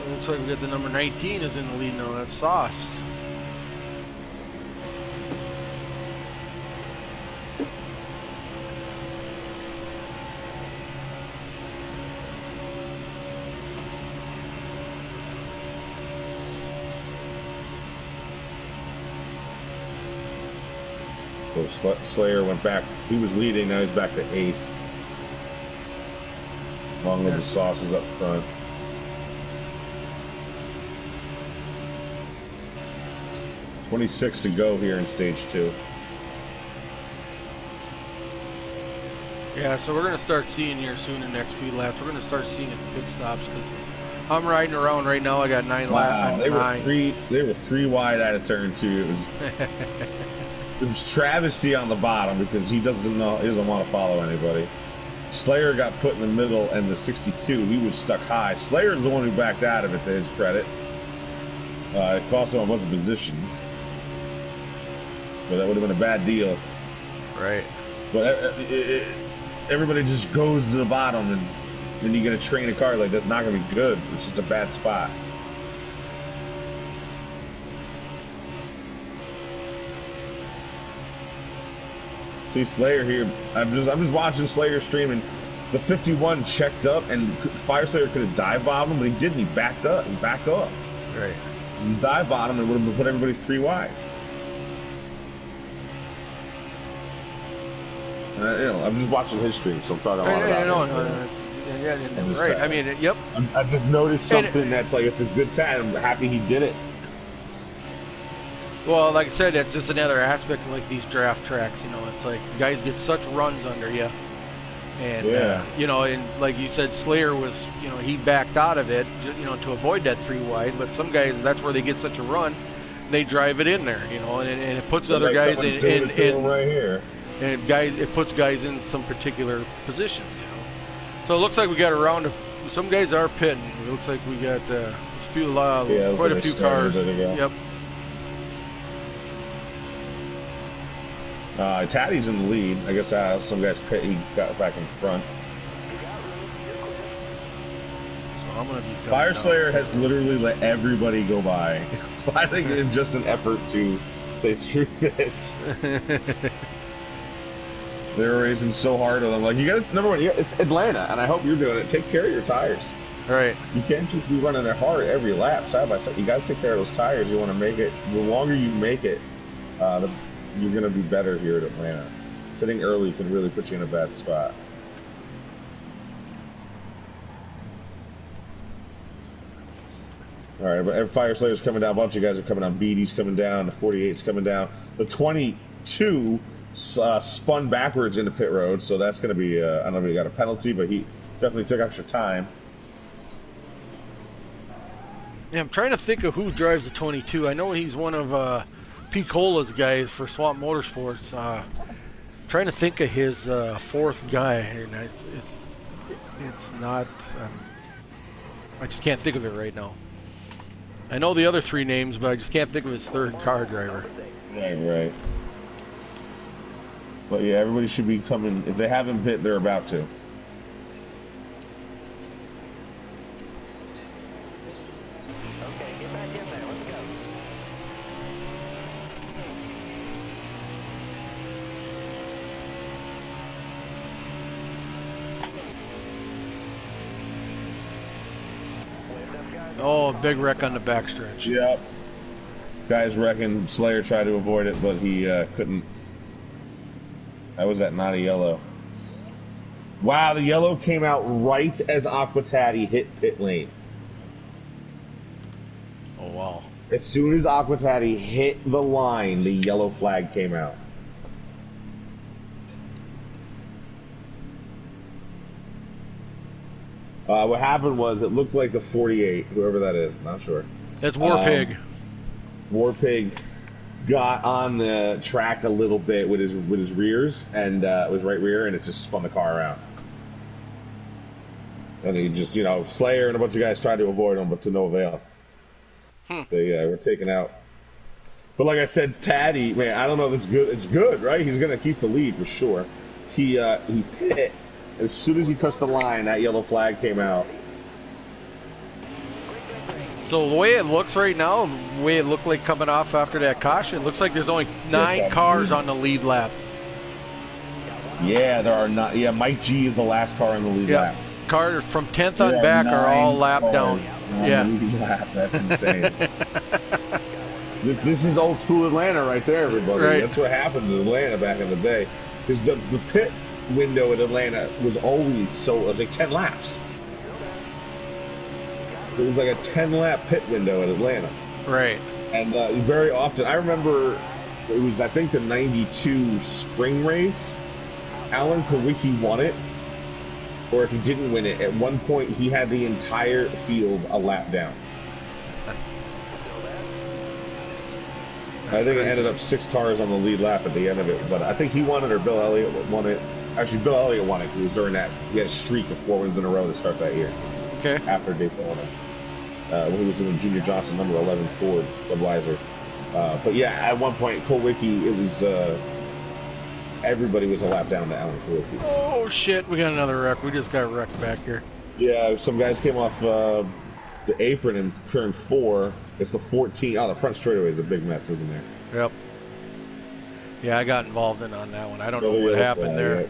It looks like we got the number 19 is in the lead now. That's Sauce. So Slayer went back. He was leading. Now he's back to 8th. Along with the sauces up front. .26 to go here in stage 2. Yeah, so we're going to start seeing here soon in the next few laps. We're going to start seeing pit stops because I'm riding around right now. I got 9 laps. They were 3 wide out of turn 2. It was travesty on the bottom because he doesn't want to follow anybody. Slayer got put in the middle, and the 62, he was stuck high. Slayer's the one who backed out of it, to his credit. It cost him a bunch of positions. But that would have been a bad deal. Right. But everybody just goes to the bottom, and then you get to train a car like that's not going to be good. It's just a bad spot. See Slayer here. I'm just watching Slayer streaming. The 51 checked up, and Fire Slayer could have dive bombed him, but he didn't. He backed up. He backed off. Right. He dive bombed him and would have put everybody 3 wide. I'm just watching his stream, so I'm talking a lot about it. Right. I mean, yep. I just noticed something that's like, it's a good time. I'm happy he did it. Well, like I said, that's just another aspect of like these draft tracks. You know, it's like guys get such runs under you, and you know, and like you said, Slayer was, you know, he backed out of it, you know, to avoid that 3 wide. But some guys, that's where they get such a run, they drive it in there, you know, and it puts other guys in right here. And it puts guys in some particular positions, you know. So it looks like we got a round of, some guys are pitting. It looks like we got quite a few cars. Yep. Taddy's in the lead. I guess some guys pit. He got back in front. So I'm gonna be Fire Slayer has literally let everybody go by. I think it's just an effort to say screw this. They're racing so hard on them. Like, you got number one, it's Atlanta, and I hope you're doing it. Take care of your tires. Right. You can't just be running it hard every lap, side by side. You got to take care of those tires. You want to make it. The longer you make it, you're going to do better here at Atlanta. Pitting early can really put you in a bad spot. All right, but Fire Slayer's coming down. A bunch of guys are coming down. BD's coming down. The 48's coming down. The 22 spun backwards into pit road, so that's going to be, I don't know if he got a penalty, but he definitely took extra time. Yeah, I'm trying to think of who drives the 22. I know he's one of P. Cola's guys for Swamp Motorsports. Trying to think of his 4th guy, and it's not, I just can't think of it right now. I know the other 3 names, but I just can't think of his 3rd car driver. Right. But yeah, everybody should be coming. If they haven't pit, they're about to. Okay, get back in there. Let's go. Oh, big wreck on the backstretch. Yep. Guys reckon Slayer tried to avoid it, but he couldn't. That was that not a yellow. Wow, the yellow came out right as Aquatati hit pit lane. Oh, wow. As soon as Aquatati hit the line, the yellow flag came out. What happened was, it looked like the 48, whoever that is, not sure. That's Warpig. Warpig got on the track a little bit with his rears, and it was right rear, and it just spun the car around. And he just, you know, Slayer and a bunch of guys tried to avoid him, but to no avail. They were taken out. But like I said, Taddy, man, I don't know if it's good. It's good, right? He's going to keep the lead for sure. He pit. As soon as he touched the line, that yellow flag came out. So the way it looks right now, the way it looked like coming off after that caution, it looks like there's only 9 cars on the lead lap. Yeah, there are not. Yeah, Mike G is the last car in the lead lap. Cars from 10th on back are all lap down. Yeah, lead lap. That's insane. This is old school Atlanta right there, everybody. Right. That's what happened in Atlanta back in the day. Because the pit window at Atlanta was always it was like 10 laps. It was like a 10-lap pit window at Atlanta. Right. And very often, I remember it was, I think, the 92 spring race. Alan Kawicki won it. Or if he didn't win it, at one point he had the entire field a lap down. I think it ended up 6 cars on the lead lap at the end of it, but I think he won it or Bill Elliott won it. Actually, Bill Elliott won it. It was during that. He had a streak of 4 wins in a row to start that year. Okay. After Daytona, when he was in the Junior Johnson number 11 Ford Budweiser. But yeah, at one point, Kowicki, it was everybody was a lap down to Alan Kowicki. Oh shit, we got another wreck. We just got wrecked back here. Yeah, some guys came off the apron in turn 4. It's the 14. Oh, the front straightaway is a big mess, isn't there? Yep. Yeah, I got involved on that one. I don't know what happened there.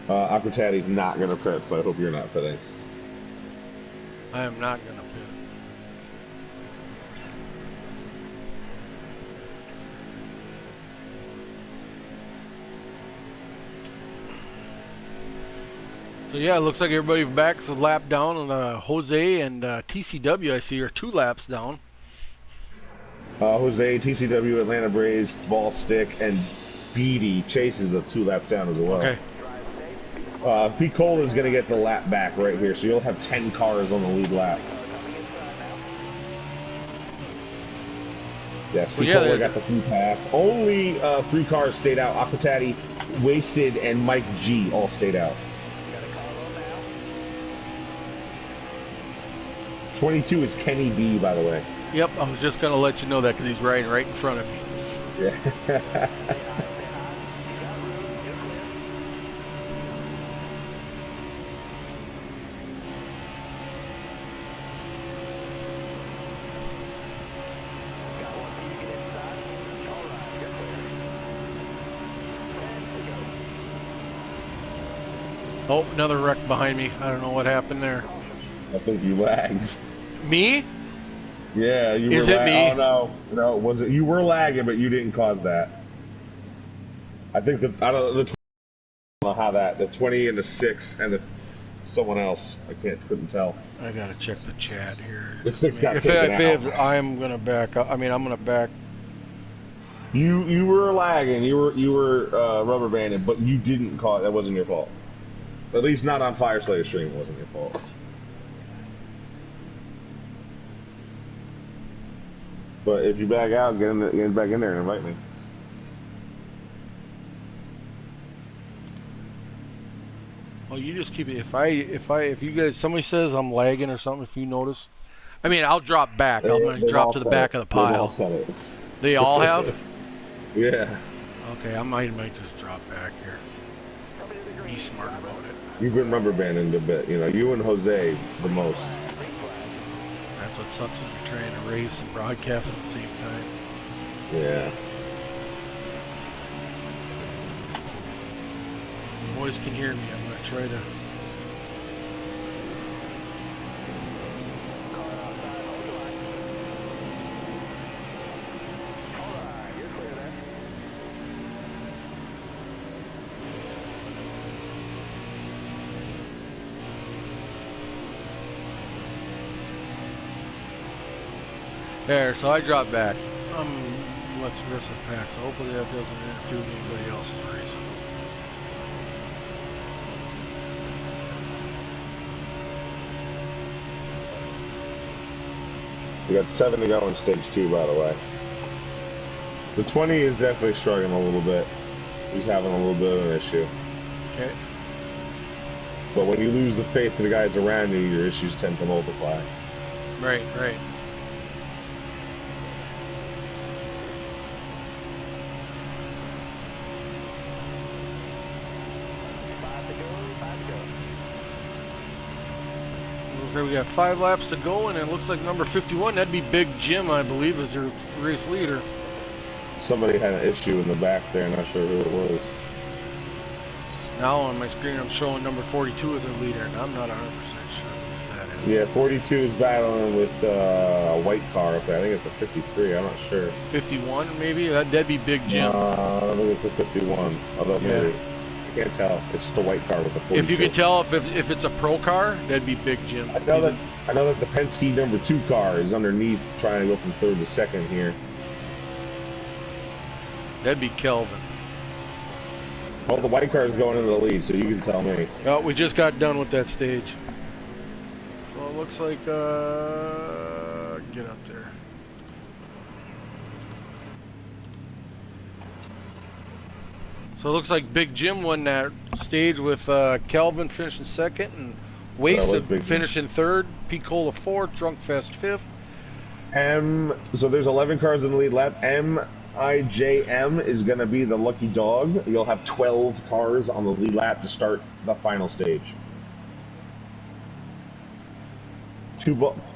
Aquatati's not going to pit, so I hope you're not pitting. I am not going to pit. So yeah, it looks like everybody's back. So lap down, and Jose and TCW I see are 2 laps down. Jose, TCW, Atlanta Braves, Ball Stick, and Beatty chases a 2 laps down as well. Okay. Pete Cole is going to get the lap back right here, so you'll have 10 cars on the lead lap. Yes, Pete Cole got the free pass. Only 3 cars stayed out. Aquatati, Wasted, and Mike G all stayed out. 22 is Kenny B, by the way. Yep, I was just going to let you know that because he's riding right in front of me. Yeah. Oh, another wreck behind me. I don't know what happened there. I think you lagged. Me? Yeah, you were. Is it me? Oh no, was it? You were lagging, but you didn't cause that. I think that I don't know how that the 20 and the 6 and the someone else. Couldn't tell. I gotta check the chat here. The 6 got taken out. I'm gonna back up. I mean, I'm gonna back. You were lagging. You were rubber banding, but you didn't cause. That wasn't your fault. At least not on Fire Slayer stream. It wasn't your fault. But if you back out, get back in there and invite me. Well, you just keep it. If you guys, somebody says I'm lagging or something, if you notice, I mean, I'll drop back. I'm gonna drop to the back of the pile. They all have? Yeah. Okay, I might just drop back here. Be smart about it. You've been rubber banding a bit, you know. You and Jose the most. That's what sucks when you're trying to race and broadcast at the same time. Yeah. You boys can hear me. I'm gonna try to. There, so I dropped back. Let's risk a pack, so hopefully that doesn't interfere with anybody else in the race. We got 7 to go in stage 2, by the way. The 20 is definitely struggling a little bit. He's having a little bit of an issue. Okay. But when you lose the faith of the guys around you, your issues tend to multiply. Right, right. We got 5 laps to go, and it looks like number 51, that'd be Big Jim, I believe, is their race leader. Somebody had an issue in the back there, not sure who it was. Now on my screen I'm showing number 42 as their leader, and I'm not 100% sure who that is. Yeah, 42 is battling with a white car up there. I think it's the 53, I'm not sure. 51 maybe? That'd be Big Jim. I think it's the 51, although maybe. I can't tell. It's the white car with the 42. If you can tell if it's a pro car, that'd be Big Jim. I know that the Penske number 2 car is underneath trying to go from 3rd to 2nd here. That'd be Kelvin. Well, the white car is going into the lead, so you can tell me. Oh, we just got done with that stage. So it looks like, get up there. So it looks like Big Jim won that stage with Kelvin finishing 2nd and Waste finishing 3rd, Picola 4th, Drunkfest 5th. So there's 11 cars in the lead lap. MIJM is going to be the lucky dog. You'll have 12 cars on the lead lap to start the final stage.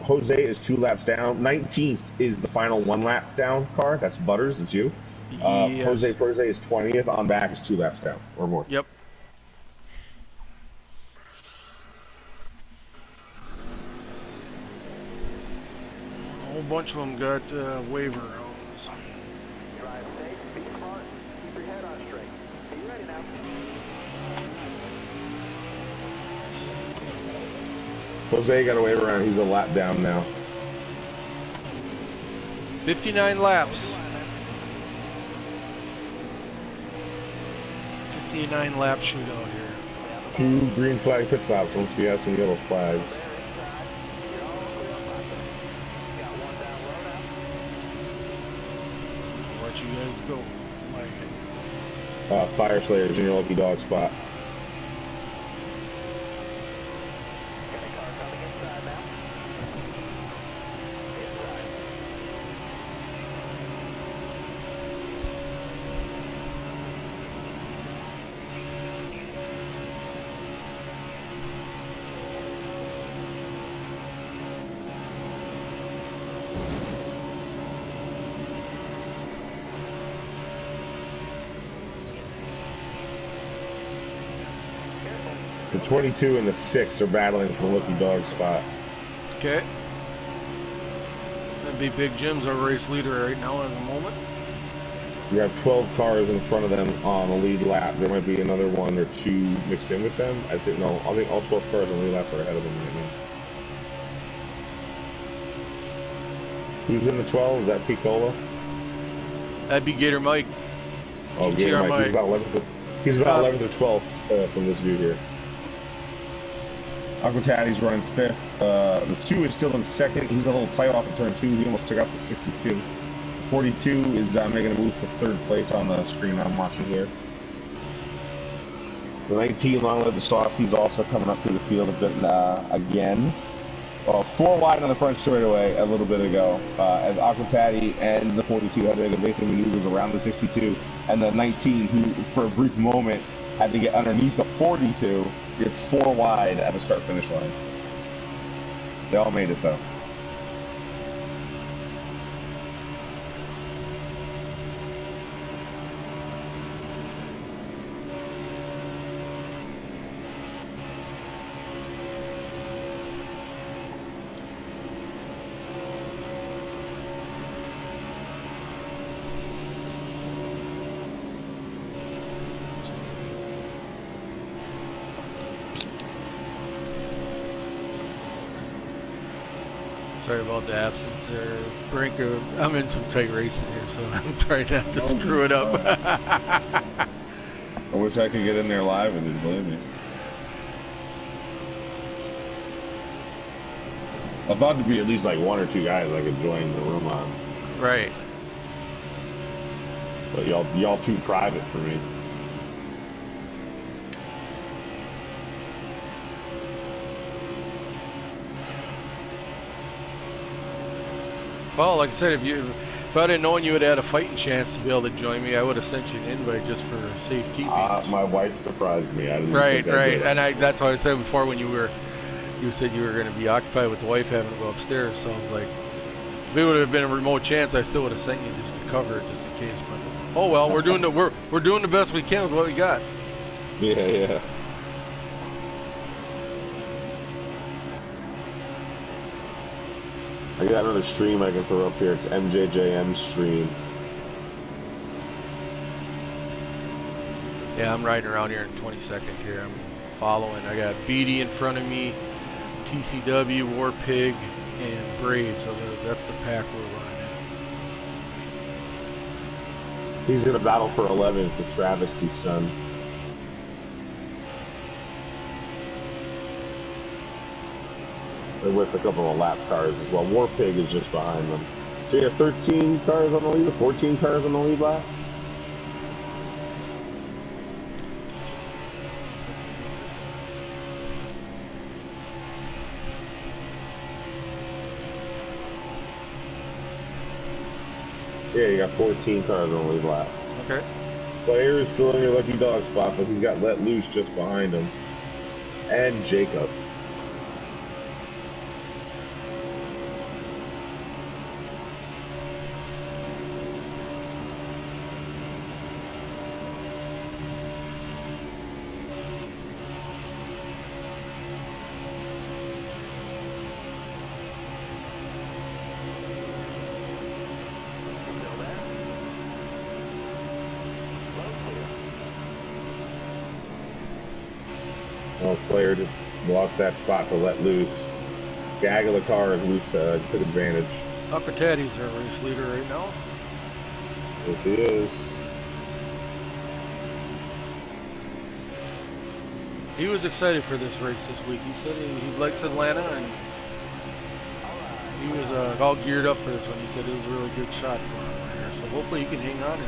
Jose is 2 laps down. 19th is the final 1 lap down car. That's Butters. It's you. Yes. Jose is 20th. On back is 2 laps down or more. Yep. A whole bunch of them got waiver rounds. Drive safe, be smart, keep your head on straight. Are you ready now? Jose got a waiver round. He's a lap down now. 59 laps. 59 lap shootout here. 2 green flag pit stops once we have some yellow flags. Let you guys go. Fire Slayer's in your lucky dog spot. The 22 and the 6 are battling for the lucky dog spot. Okay. That'd be Big Jim's our race leader right now at the moment. You have 12 cars in front of them on the lead lap. There might be another 1 or 2 mixed in with them. I think all 12 cars on the lead lap are ahead of them right now. Who's in the 12? Is that Picola? That'd be Gator Mike. Oh, Gator Mike. He's about 11 to 12 from this view here. Uncle Taddy's running 5th. The 2 is still in 2nd. He's a little tight off of turn 2. He almost took out the 62. 42 is making a move for 3rd place on the screen I'm watching here. The 19, Long Live the Sauce, he's also coming up through the field a bit again. 4 wide on the front straightaway a little bit ago, as Aquatati and the 42 had to make evasive maneuvers around the 62, and the 19, who for a brief moment had to get underneath the 42, get 4 wide at the start-finish line. They all made it though. Sorry about the absence there. Brinker, I'm in some tight racing here, so I'm trying not to screw it up. I wish I could get in there live and didn't believe me. I thought there'd be at least like 1 or 2 guys I could join the room on. Right. But y'all too private for me. Well, like I said, if I didn't know you would have had a fighting chance to be able to join me, I would have sent you an invite just for safekeeping. My wife surprised me. I didn't right. And that's what I said before when you were You said you were going to be occupied with the wife having to go upstairs. So I was like, if it would have been a remote chance, I still would have sent you just to cover it, just in case. But oh well, we're doing the best we can with what we got. Yeah. I got another stream I can throw up here. It's MJJM stream. Yeah, I'm riding around here in 22nd here. I'm following. I got Beatty in front of me, TCW, War Pig, and Brave. So that's the pack we're running. He's in a battle for 11th with Travisty's son. They're with a couple of lap cars as well. War Pig is just behind them. So you have 13 cars on the lead, 14 cars on the lead lap? Yeah, you got 14 cars on the lead lap. Okay. Player is still in your lucky dog spot, but he's got Let Loose just behind him. And Jacob. Well, Slayer just lost that spot to Let Loose. Gag of the car is loose, took advantage. Aquatati's our race leader right now. Yes, he is. He was excited for this race this week. He said he likes Atlanta, and he was all geared up for this one. He said it was a really good shot for him right here. So hopefully he can hang on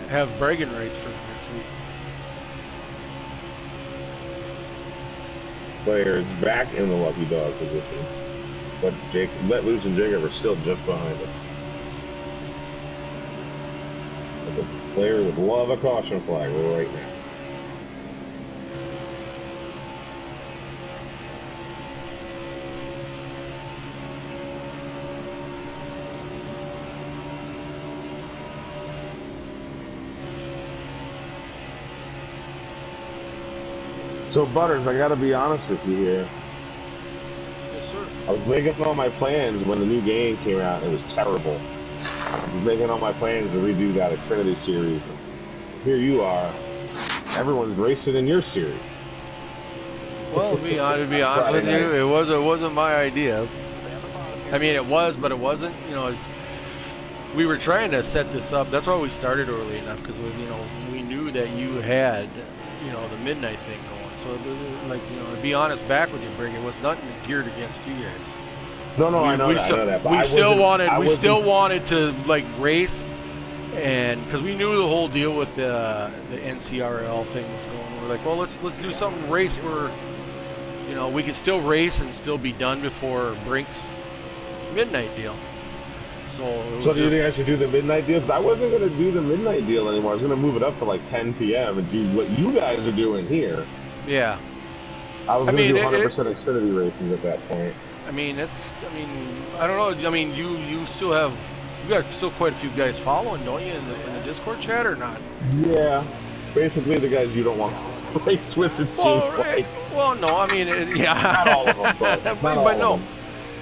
and have bragging rights for next week. Player is back in the lucky dog position, but Let Loose and Jacob are still just behind him. But the Slayer would love a caution flag right now. So, Butters, I gotta be honest with you here. Yes, sir. I was making all my plans when the new game came out. It was terrible. I was making all my plans to redo that Xfinity series. Here you are. Everyone's racing in your series. Well, to be honest with you, it wasn't my idea. I mean, it was, but it wasn't. You know, we were trying to set this up. That's why we started early enough, because we knew that you had the midnight thing going. So, like, to be honest, back with you, Brig, it was nothing geared against you guys. No, I know that. But we still wanted to like race, and because we knew the whole deal with the NCRL thing was going. We're like, well, let's do something race where we can still race and still be done before Brink's midnight deal. So do you think I should do the midnight deal? Because I wasn't going to do the midnight deal anymore. I was going to move it up to like 10 p.m. and do what you guys are doing here. Yeah. I was going to do 100% Xfinity races at that point. I don't know. I mean, you got still quite a few guys following, don't you, in the Discord chat or not? Yeah. Basically, the guys you don't want to race with, it seems like. Well, no, I mean, yeah. Not all of them, but no.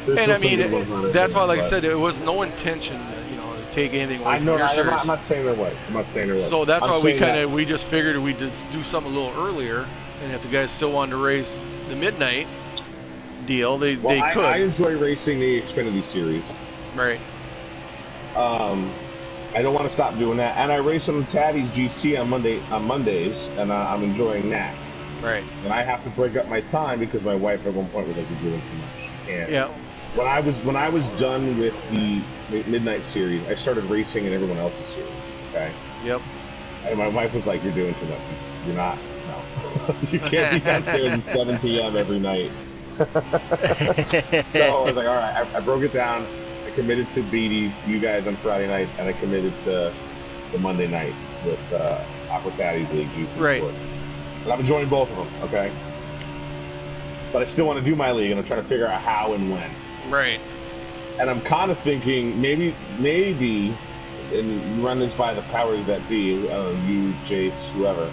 And I mean, that's why, like I said, it was no intention, to take anything away from your series. I'm not saying there was. So that's why we just figured we'd just do something a little earlier, and if the guys still wanted to race the midnight deal, they could. I enjoy racing the Xfinity series. Right. I don't want to stop doing that, and I race on Taddy's GC on Mondays, and I'm enjoying that. Right. And I have to break up my time because my wife at one point was like, "You're doing too much." And yeah. When I was done with the Midnight series, I started racing in everyone else's series. Okay. Yep. And my wife was like, "You're doing too much. You're not. No. You can't be downstairs at 7 p.m. every night." So I was like, "All right." I broke it down. I committed to Beatty's, you guys on Friday nights, and I committed to the Monday night with Aquatati's League GC right. Sports. And I'm enjoying both of them, okay? But I still want to do my league, and I'm trying to figure out how and when. Right. And I'm kind of thinking maybe, and you run this by the powers that be, you, Chase, whoever.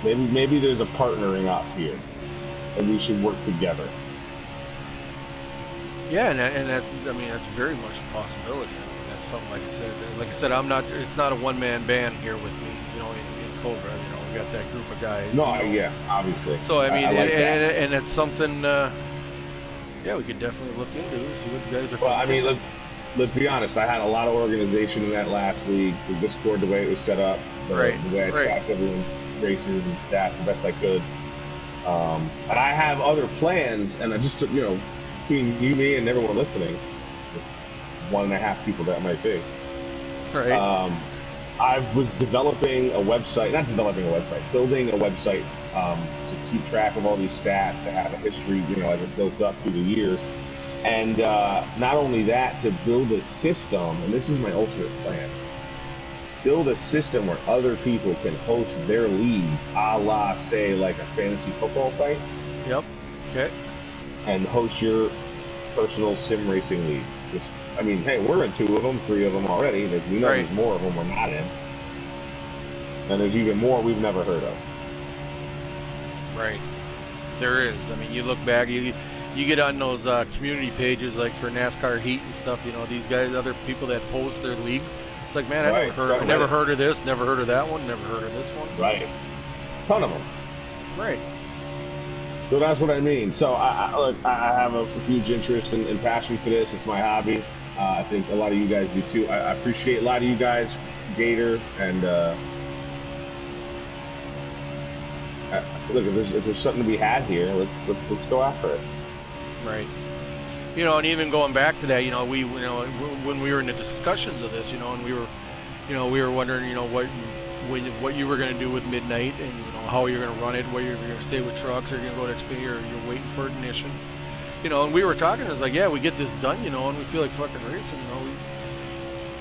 Maybe there's a partnering up here, and we should work together. Yeah, and that's, I mean, that's very much a possibility. I mean, that's something, like I said, I'm not. It's not a one-man band here with me, you know, in Cobra. You know, we got that group of guys. No, you know. yeah, obviously. So I mean, I like and it's something. Yeah, we could definitely look into it, see what you guys are. Well, I mean, let's be honest. I had a lot of organization in that last league. The Discord, the way it was set up, the way I tracked everyone, races and stats the best I could. And I have other plans, and I just, you know, between you, me, and everyone listening, 1.5 people that might be. Right. I was developing a website, building a website to keep track of all these stats, to have a history, you know, as it built up through the years. And not only that, to build a system, and this is my ultimate plan, build a system where other people can host their leagues, a la, say, like a fantasy football site. Yep. Okay. And host your personal sim racing leagues. Just, I mean, hey, we're in 2 of them, 3 of them already. We know there's more of them we're not in. And there's even more we've never heard of. Right. There is. I mean, you look back, you get on those community pages, like for NASCAR Heat and stuff, you know, these guys, other people that post their leagues. It's like, man, I never heard of this, never heard of that one, never heard of this one. Right. Ton of them. Right. So that's what I mean. So I have a huge interest and passion for this. It's my hobby. I think a lot of you guys do too. I appreciate a lot of you guys, Gator, and look, if there's something to be had here, let's go after it. Right. You know, and even going back to that, you know, when we were in the discussions of this, you know, and we were wondering, you know, what you were going to do with Midnight, and you know how you're going to run it, whether you're going to stay with trucks or you're going to go to Xfinity, or you're waiting for ignition, you know. And we were talking, it's like, yeah, we get this done, you know, and we feel like fucking racing, you know.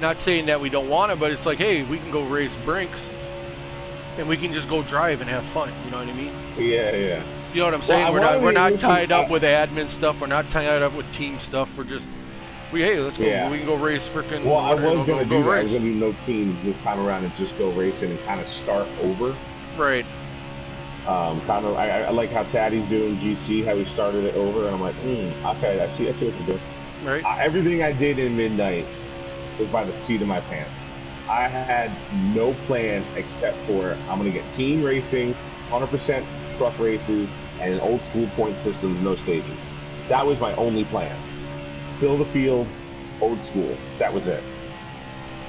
Not saying that we don't want it, but it's like, hey, we can go race Brinks, and we can just go drive and have fun. You know what I mean? Yeah. You know what I'm saying? We're not tied up with admin stuff. We're not tied up with team stuff. We're just, hey, let's go. Yeah. We can go race freaking. Well, I was going to do that. I was going to do no teams this time around and just go racing and kind of start over. Right. Kind of. I like how Taddy's doing GC, how he started it over, and I'm like, okay, I see what you're doing. Right. Everything I did in Midnight was by the seat of my pants. I had no plan except for I'm going to get team racing, 100% truck races, and an old school point system, no stages. That was my only plan. Fill the field, old school. That was it.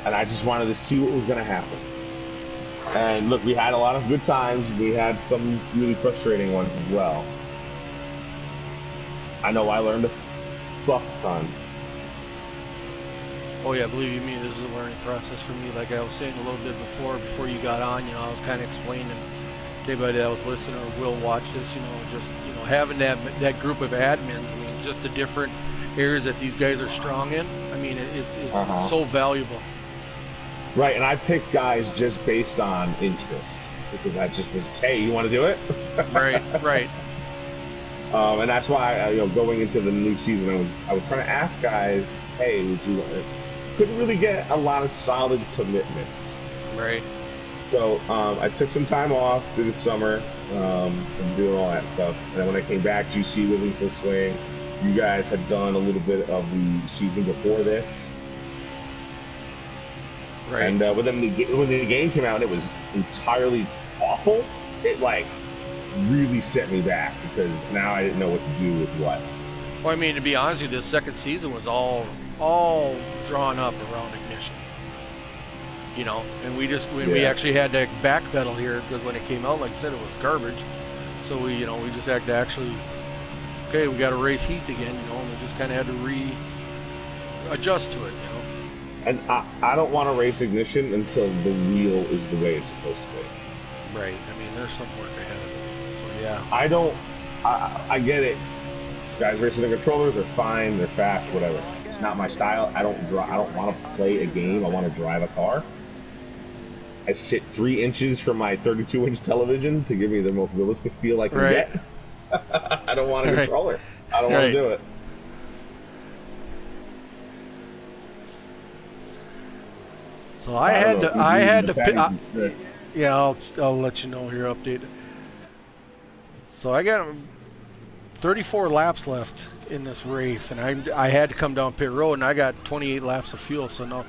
And I just wanted to see what was going to happen. And look, we had a lot of good times. We had some really frustrating ones as well. I know I learned a fuck ton. Oh yeah, believe you me, this is a learning process for me. Like I was saying a little bit before you got on, you know, I was kind of explaining to anybody that was listening or will watch this, you know, just, you know, having that group of admins, I mean, just the different areas that these guys are strong in. I mean, it's so valuable. Right, and I picked guys just based on interest because I just was, hey, you want to do it? Right. And that's why, you know, going into the new season, I was trying to ask guys, hey, would you want it? Couldn't really get a lot of solid commitments. Right. So I took some time off through the summer and doing all that stuff. And then when I came back, GC was in full swing. You guys had done a little bit of the season before this. Right. And when the game came out and it was entirely awful, it like really set me back because now I didn't know what to do with what. Well, I mean, to be honest with you, this second season was all drawn up around ignition. You know, and we actually had to backpedal here because when it came out, like I said, it was garbage. So we just had to actually, okay, we got to race heat again, you know, and we just kind of had to readjust to it, you know. And I don't want to race ignition until the wheel is the way it's supposed to be. Right. I mean, there's some work ahead of it. So yeah. I get it. Guys racing the controllers, they're fine, they're fast, whatever. It's not my style. I don't want to play a game. I want to drive a car. I sit 3 inches from my 32-inch television to give me the most realistic feel I can get. I don't want a controller. I don't want to do it. So I had to pick. Yeah, I'll let you know here. Updated. So I got 34 laps left in this race, and I had to come down pit road, and I got 28 laps of fuel. So no,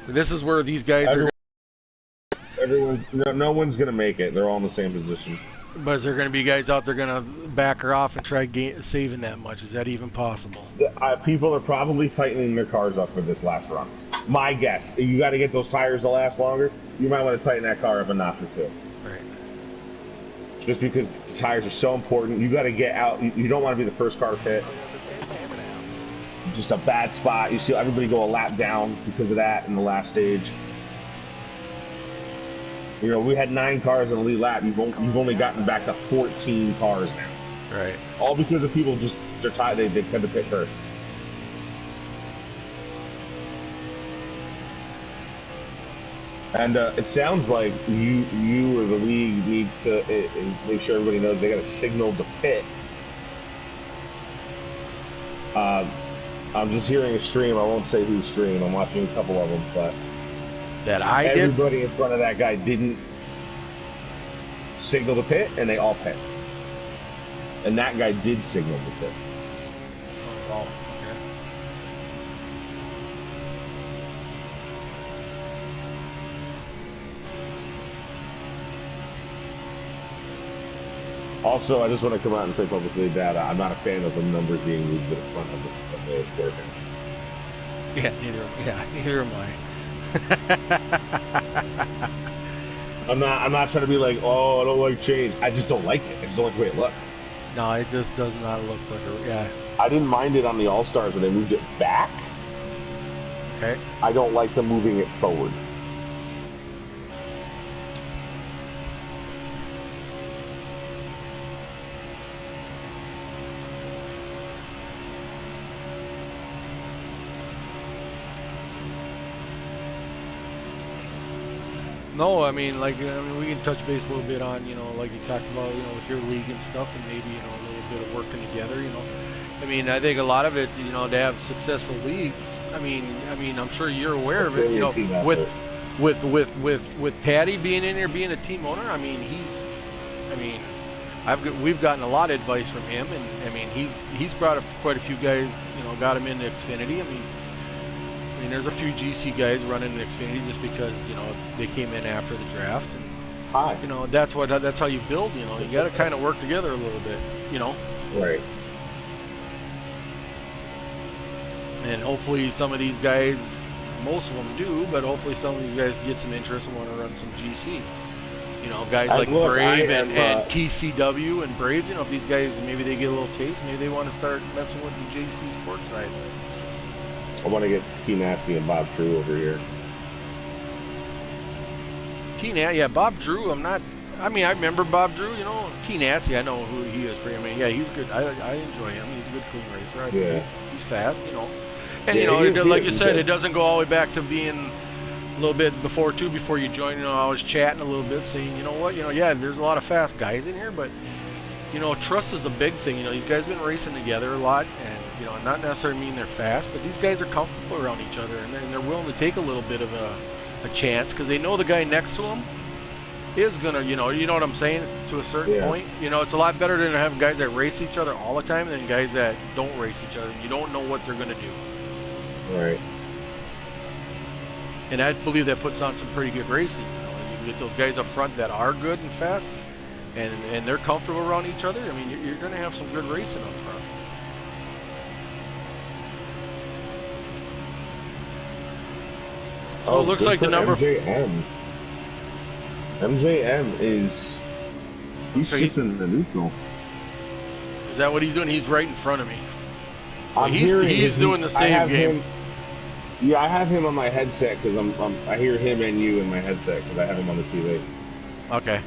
this is where these guys are. No one's gonna make it. They're all in the same position. But is there going to be guys out there going to back her off and try saving that much? Is that even possible? People are probably tightening their cars up for this last run. My guess, you got to get those tires to last longer. You might want to tighten that car up a notch or two. Right. Just because the tires are so important, you got to get out. You don't want to be the first car pit. Just a bad spot. You see everybody go a lap down because of that in the last stage. You know, we had 9 cars in the lead lap. You've only gotten back to 14 cars now. Right. All because of people they're tired. They had to pit first. And it sounds like you or the league needs to make sure everybody knows they got a signal to pit. I'm just hearing a stream. I won't say whose stream. I'm watching a couple of them, but. Everybody in front of that guy didn't signal the pit, and they all pit. And that guy did signal the pit. Oh, okay. Also, I just want to come out and say publicly that I'm not a fan of the numbers being moved to the front of the scoreboard. Yeah, neither am I. I'm not trying to be like, oh, I don't like change. I just don't like it. I just don't like the way it looks. No, it just does not look like it. Yeah. I didn't mind it on the All-Stars when they moved it back. Okay. I don't like them moving it forward. No, I mean, we can touch base a little bit on, like you talked about, with your league and stuff, and maybe, a little bit of working together, I mean, I think a lot of it, to have successful leagues. I mean, I'm sure you're aware of it, with Patty being in here, being a team owner. I mean, we've gotten a lot of advice from him, and I mean, he's brought up quite a few guys, got him into Xfinity. I mean, there's a few GC guys running in Xfinity just because they came in after the draft, and that's how you build. You got to kind of work together a little bit. Right. And hopefully some of these guys, most of them do, but hopefully some of these guys get some interest and want to run some GC. Guys like Brave and TCW and Brave. If these guys maybe they get a little taste, maybe they want to start messing with the JC Sports side. I want to get T Nasty and Bob Drew over here. Bob Drew. I remember Bob Drew. T Nasty. I know who he is. I mean, yeah, he's good. I enjoy him. He's a good clean racer. He's fast. And like you said, it doesn't go all the way back to being a little bit before you join. I was chatting a little bit, saying, there's a lot of fast guys in here, but trust is a big thing. These guys have been racing together a lot, and not necessarily mean they're fast, but these guys are comfortable around each other, and they're willing to take a little bit of a chance because they know the guy next to them is gonna, you know what I'm saying, to a certain point. It's a lot better than having guys that race each other all the time than guys that don't race each other. You don't know what they're gonna do. Right. And I believe that puts on some pretty good racing. You get those guys up front that are good and fast, and they're comfortable around each other. I mean, you're gonna have some good racing up front. So it looks like the number. MJM is he's shifting the neutral. Is that what he's doing? He's right in front of me. So he's doing the same game. I have him on my headset because I hear him and you in my headset because I have him on the TV. Okay.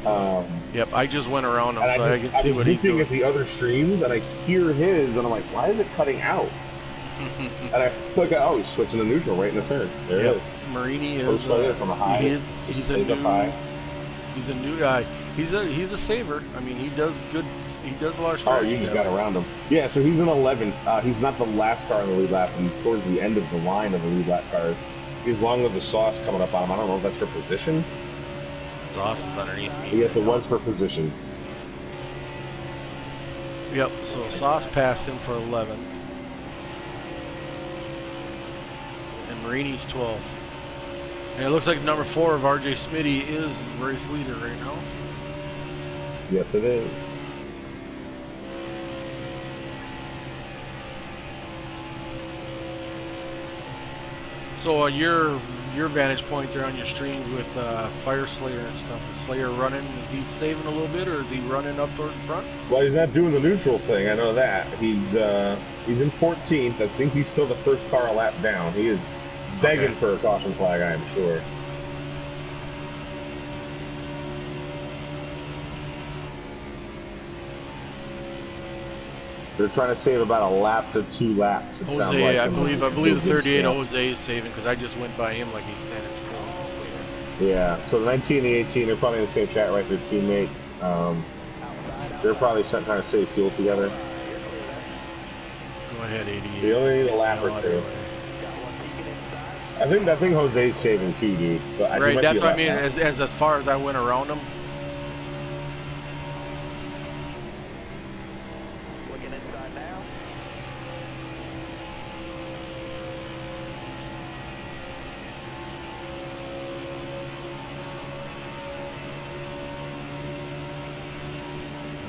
Yep. I just went around him so I can see what he's doing. I'm looking at the other streams and I hear his and I'm like, why is it cutting out? And I click, oh, he's switching to neutral right in the turn. There it is. Marini is from a high. He's a new guy. He's a saver. I mean, he does good. He does a lot of strategy. Oh, you just got around him. Yeah, so he's an 11. He's not the last car in the lead lap, and towards the end of the line of the lead lap cars. He's long with the sauce coming up on him. I don't know if that's for position. Sauce is underneath me. Yes, it was for position. Yep, so Sauce passed him for 11. And Marini's 12. And it looks like number 4 of RJ Smitty is race leader right now. Yes, it is. So your vantage point there on your stream with Fire Slayer and stuff, is Slayer running? Is he saving a little bit, or is he running up towards the front? Well, he's not doing the neutral thing. I know that. He's in 14th. I think he's still the first car a lap down. He is begging for a caution flag, I am sure. They're trying to save about a lap to 2 laps. It sounds like. I believe the 38 Jose is saving, because I just went by him like he's standing still. Yeah, so the 19 and the 18, they're probably in the same chat, right? They're teammates. They're probably trying to save fuel together. Go ahead, 88. They only need a lap or 2. I think Jose's saving too, dude. But right, that's what I mean. As far as I went around him. Looking inside now.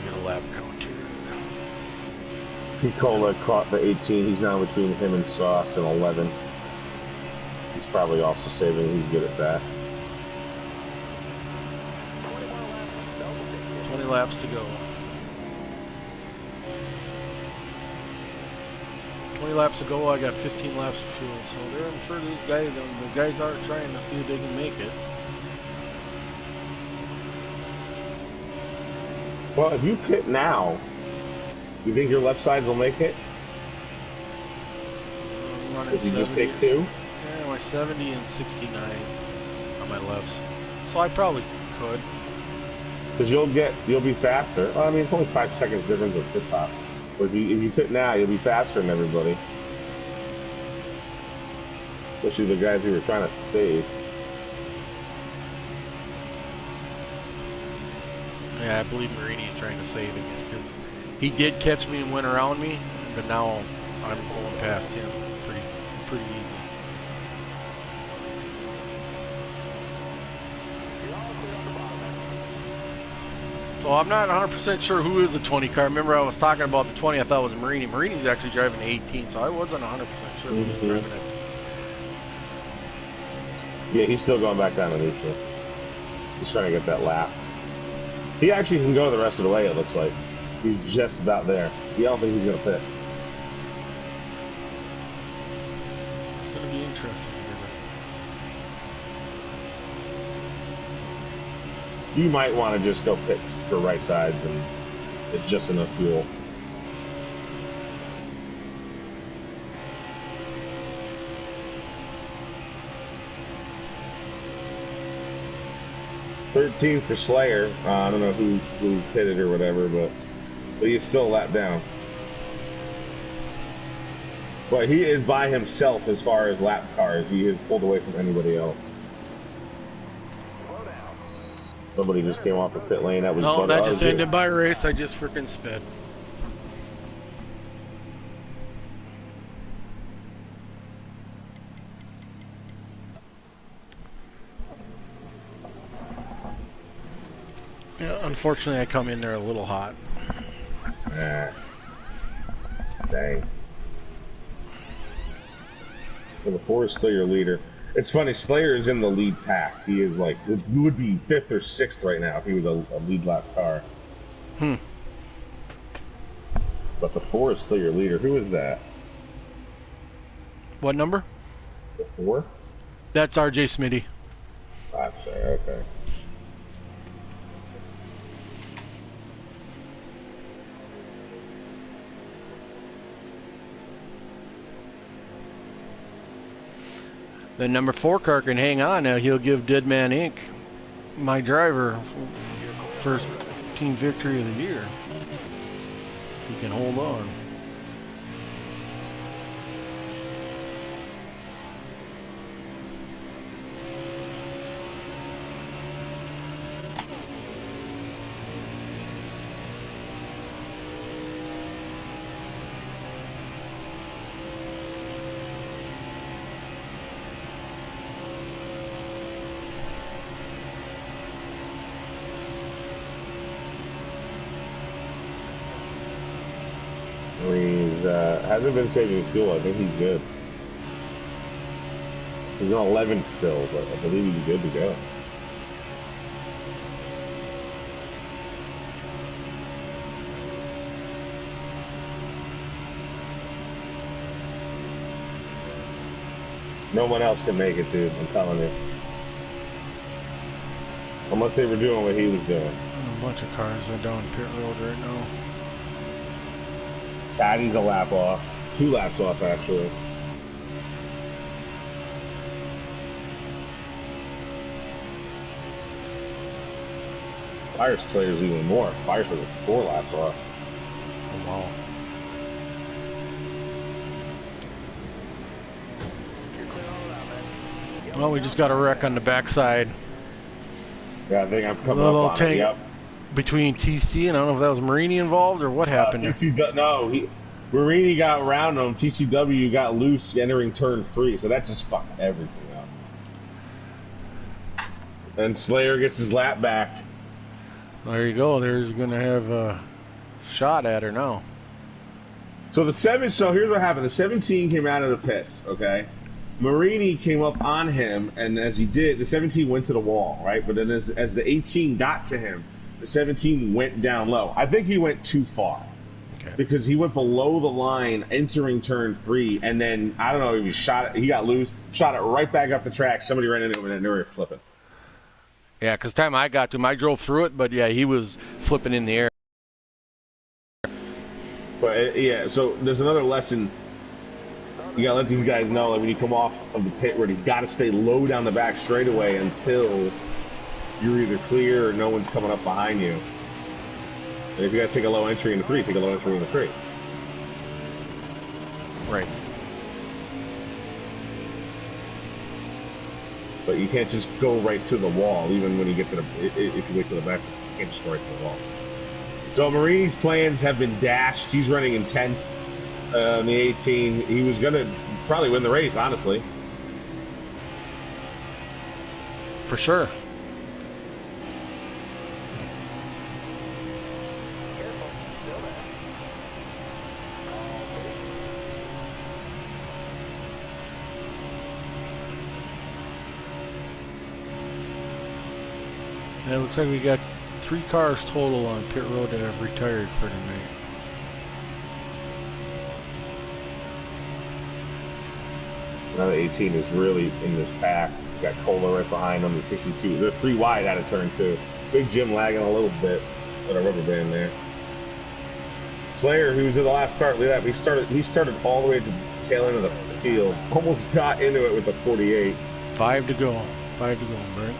Get a lap count here. Picola caught the 18. He's now between him and Sauce and 11. He's probably also saving. He's good at that. 20 laps to go. 20 laps to go. I got 15 laps of fuel. So I'm sure these guys, the guys are trying to see if they can make it. Well, if you pit now, you think your left sides will make it? If you just take 2? Yeah, my 70 and 69 on my lefts. So I probably could. Because you'll be faster. Well, I mean, it's only 5 seconds difference with pit stop. But if you pit now, you'll be faster than everybody. Especially the guys who were trying to save. Yeah, I believe Marini is trying to save again, because he did catch me and went around me, but now I'm going past him pretty easy. So I'm not 100% sure who is the 20 car. Remember I was talking about the 20, I thought it was Marini. Marini's actually driving 18, so I wasn't 100% sure who was driving it. Yeah, he's still going back down to neutral. He's trying to get that lap. He actually can go the rest of the way, it looks like. He's just about there. I don't think he's going to pit. It's going to be interesting. You might want to just go pit for right sides, and it's just enough fuel. $13 for Slayer. I don't know who pitted or whatever, but he's still a lap down. But he is by himself as far as lap cars. He has pulled away from anybody else. Somebody just came off the pit lane. That was no, that just ended by race. I just freaking sped. Yeah, unfortunately, I come in there a little hot. Dang. Well, the 4 is still your leader. It's funny, Slayer is in the lead pack. He is like, he would be 5th or 6th right now if he was a lead lap car. But the 4 is still your leader. Who is that? What number? The 4? That's RJ Smitty. I'm sorry, okay. The number 4 car can hang on now. He'll give Deadman Inc. my driver first team victory of the year. He can hold on. He's hasn't been saving fuel. I think he's good. He's on 11th still, but I believe he's good to go. No one else can make it, dude. I'm telling you. Unless they were doing what he was doing. A bunch of cars are down pit road right now. Patty's a lap off. 2 laps off, actually. Fire Slayer's even more. Fire Slayer's 4 laps off. Oh, wow. Well, we just got a wreck on the backside. Yeah, I think I'm coming up on it. Yep. Between TC and I don't know if that was Marini involved or what happened. Marini got around him. TCW got loose entering turn 3, so that just fucked everything up. And Slayer gets his lap back. There you go. There's going to have a shot at her now. So here's what happened. The 17 came out of the pits, okay? Marini came up on him, and as he did, the 17 went to the wall, right? But then as the 18 got to him, the 17 went down low. I think he went too far. Okay. Because he went below the line entering turn 3, and then, I don't know, he got loose, shot it right back up the track. Somebody ran into him, and they were flipping. Yeah, because the time I got to him, I drove through it, but yeah, he was flipping in the air. But, yeah, so there's another lesson. You gotta let these guys know that when you come off of the pit road, you gotta stay low down the back straightaway until you're either clear or no one's coming up behind you. And if you gotta take a low entry in the 3, take a low entry in the 3. Right. But you can't just go right to the wall, even when you get to if you wait to the back, you can't just go right to the wall. So Marini's plans have been dashed. He's running in 10th. In the 18, he was going to probably win the race, honestly. For sure. Yeah, it looks like we got 3 cars total on pit road that have retired for tonight. Now the 18 is really in this pack. Got Cola right behind them, the 62. They're 3 wide out of turn 2. Big Jim lagging a little bit, but a rubber band there. Slayer, who was in the last start, look at that. He started all the way to the tail end of the field. Almost got into it with the 48. 5 to go. 5 to go, Brent.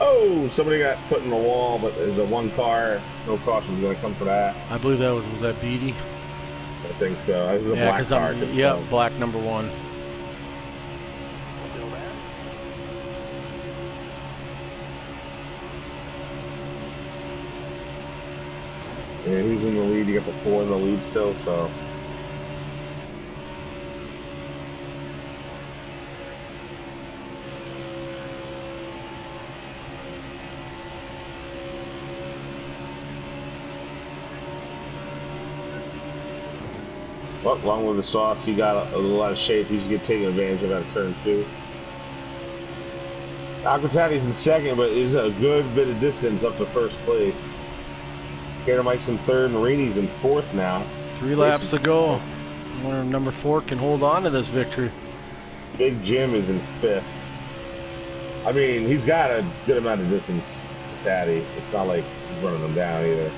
Oh, somebody got put in the wall, but there's a 1 car. No caution's going to come for that. I believe that was that Beatty? I think so. That was a black car. Yeah, black number 1. Yeah, who's in the lead? You got the 4 in the lead still, so. Well, along with the sauce, he got a lot of shape. He's taking advantage of that turn 2. Aquatati's in 2nd, but he's a good bit of distance up to 1st place. Gator Mike's in 3rd, Marini's in 4th now. 3 laps to go. Number 4 can hold on to this victory. Big Jim is in 5th. I mean, he's got a good amount of distance to Patty. It's not like he's running them down either.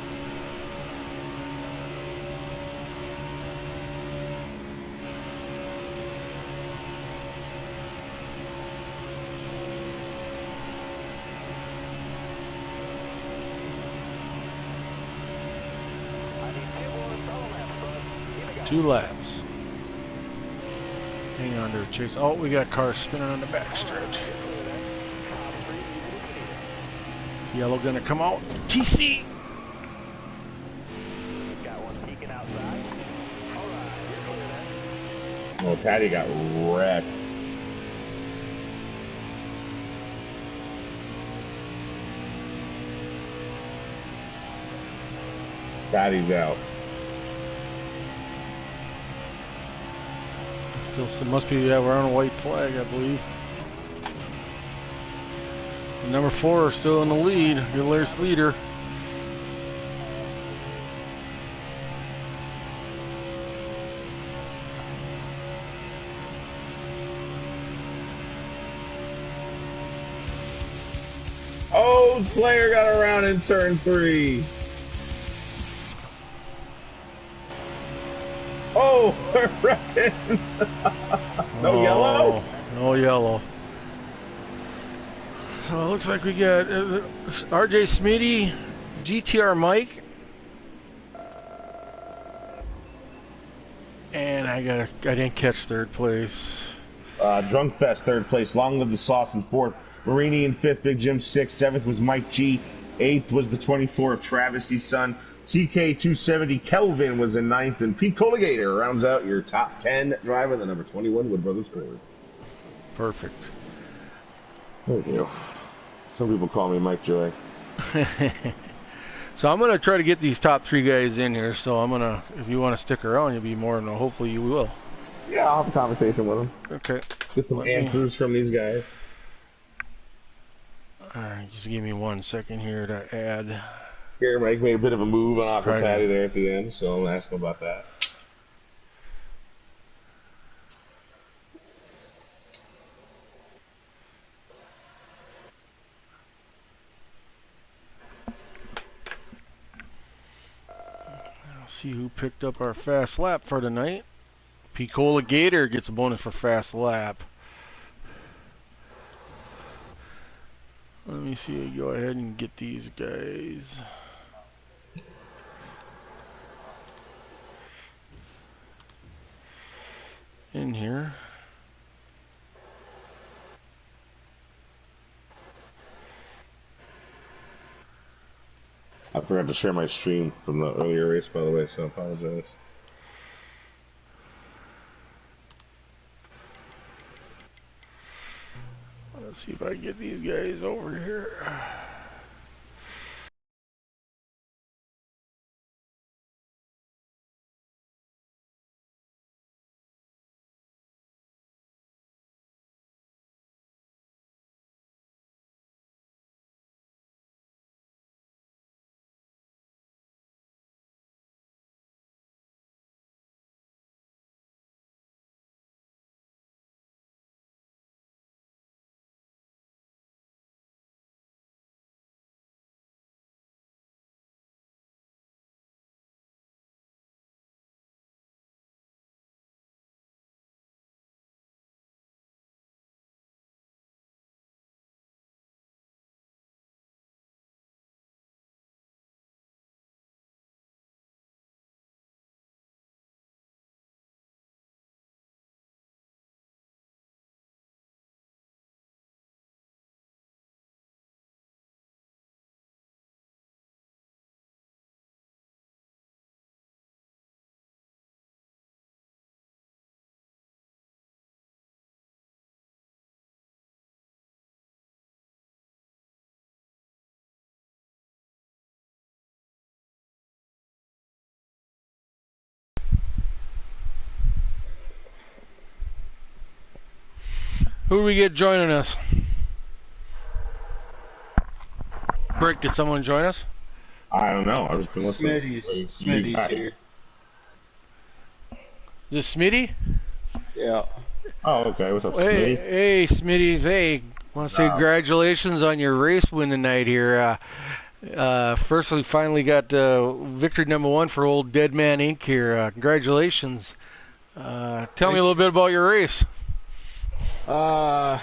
2 laps. Hang on there, Chase. Oh, we got cars spinning on the backstretch. Yellow gonna come out. TC. Got one peeking outside. All right, you're clear then. Oh, Patty got wrecked. Patty's out. Still, it must be, yeah, we're on a white flag, I believe. Number 4 is still in the lead. Hilaire's leader. Oh, Slayer got around in turn 3. Oh, we're wrecking. No yellow? No yellow. So it looks like we got RJ Smitty, GTR Mike, and I didn't catch 3rd place. Drunk Fest 3rd place. Long Live the Sauce in 4th. Marini in 5th. Big Jim 6th. 7th was Mike G. 8th was the 24 of Travesty's son. TK 270 Kelvin was in 9th, and Pete Colligator rounds out your top 10 driver, the number 21 Wood Brothers Ford. Perfect. Thank you. Some people call me Mike Joy. So I'm gonna try to get these top 3 guys in here. So I'm gonna, if you want to stick around, you'll be more than hopefully you will. Yeah, I'll have a conversation with them. Okay. Get some answers from these guys. All right, just give me 1 second here to add. Here, Mike made a bit of a move on Aquatati there at the end, so I'm gonna ask him about that. See who picked up our fast lap for tonight. Picola Gator gets a bonus for fast lap. Let me see. Go ahead and get these guys. In here. I forgot to share my stream from the earlier race, by the way, so I apologize. Let's see if I can get these guys over here. Who do we get joining us? Brick, did someone join us? I don't know. I've just been listening. Smitty's here. Is this Smitty? Yeah. Oh, okay. What's up, Hey, Smitty? hey, Smitty. Hey, want to say congratulations on your race win tonight here. First, we finally got victory number 1 for old Dead Man Inc. here. Congratulations. Tell me a little bit about your race. Not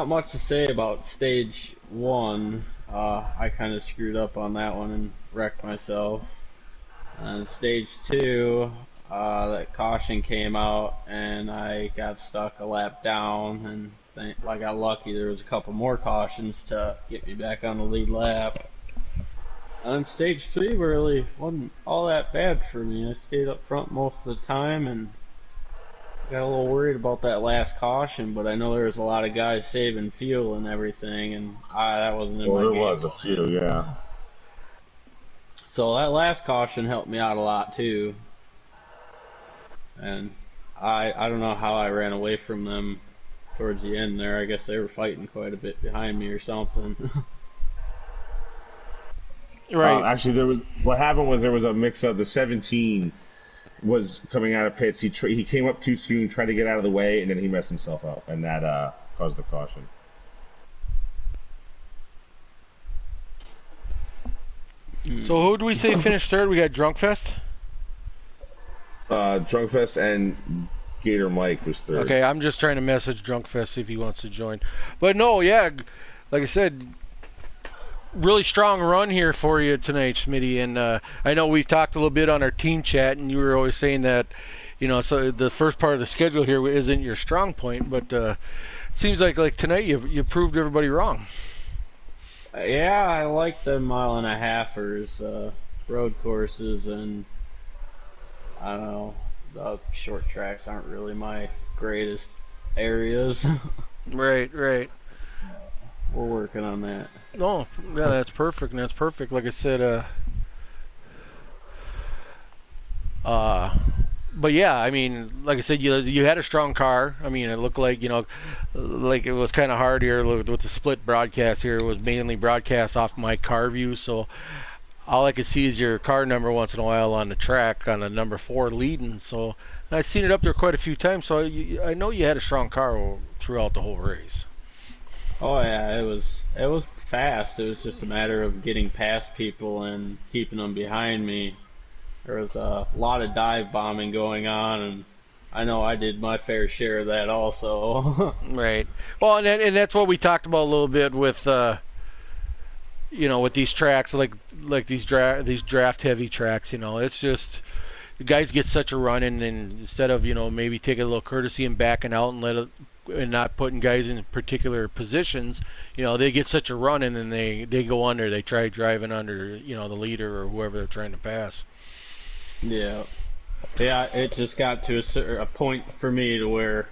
much to say about stage 1. I kind of screwed up on that one and wrecked myself. And stage 2, that caution came out and I got stuck a lap down, and I got lucky. There was a couple more cautions to get me back on the lead lap. And stage 3 really wasn't all that bad for me. I stayed up front most of the time and got a little worried about that last caution, but I know there was a lot of guys saving fuel and everything, and that wasn't in my game. There was a few, yeah. So that last caution helped me out a lot too. And I don't know how I ran away from them towards the end there. I guess they were fighting quite a bit behind me or something. Right. Actually, what happened was there was a mix-up. The 17 was coming out of pits. He came up too soon, tried to get out of the way, and then he messed himself up, and that caused the caution. So who do we say finished third? We got Drunkfest? Drunkfest and Gator Mike was third. Okay, I'm just trying to message Drunkfest, see if he wants to join. But no, yeah, like I said, really strong run here for you tonight, Smitty. And I know we've talked a little bit on our team chat, and you were always saying that, so the first part of the schedule here isn't your strong point, but it seems like tonight you proved everybody wrong. Yeah, I like the 1.5-mile road courses, and I don't know, the short tracks aren't really my greatest areas. Right. We're working on that. No, yeah, that's perfect. Like I said, but yeah, I mean, like I said, you had a strong car. I mean, it looked like like it was kind of hard here with the split broadcast here. It was mainly broadcast off my car view, so all I could see is your car number once in a while on the track on the number 4 leading. So I've seen it up there quite a few times. So I know you had a strong car throughout the whole race. Oh yeah, it was fast. It was just a matter of getting past people and keeping them behind me. There was a lot of dive bombing going on, and I know I did my fair share of that also. Right. Well, and that's what we talked about a little bit with with these tracks, like these draft heavy tracks. It's just the guys get such a run, and instead of maybe taking a little courtesy and backing out and not putting guys in particular positions, they get such a run, and then they go under. They try driving under the leader or whoever they're trying to pass. Yeah, it just got to a point for me to where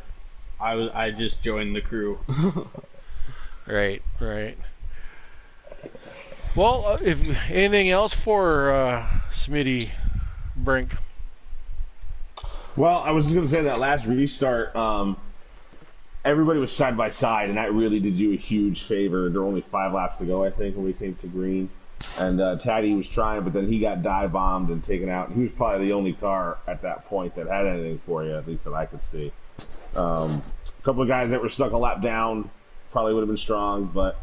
I just joined the crew. Right. Well, if anything else for Smitty Brink? Well, I was just going to say that last restart, everybody was side by side, and that really did you a huge favor. There were only 5 laps to go, I think, when we came to green. And Taddy was trying, but then he got dive bombed and taken out. And he was probably the only car at that point that had anything for you, at least that I could see. A couple of guys that were stuck a lap down probably would have been strong, but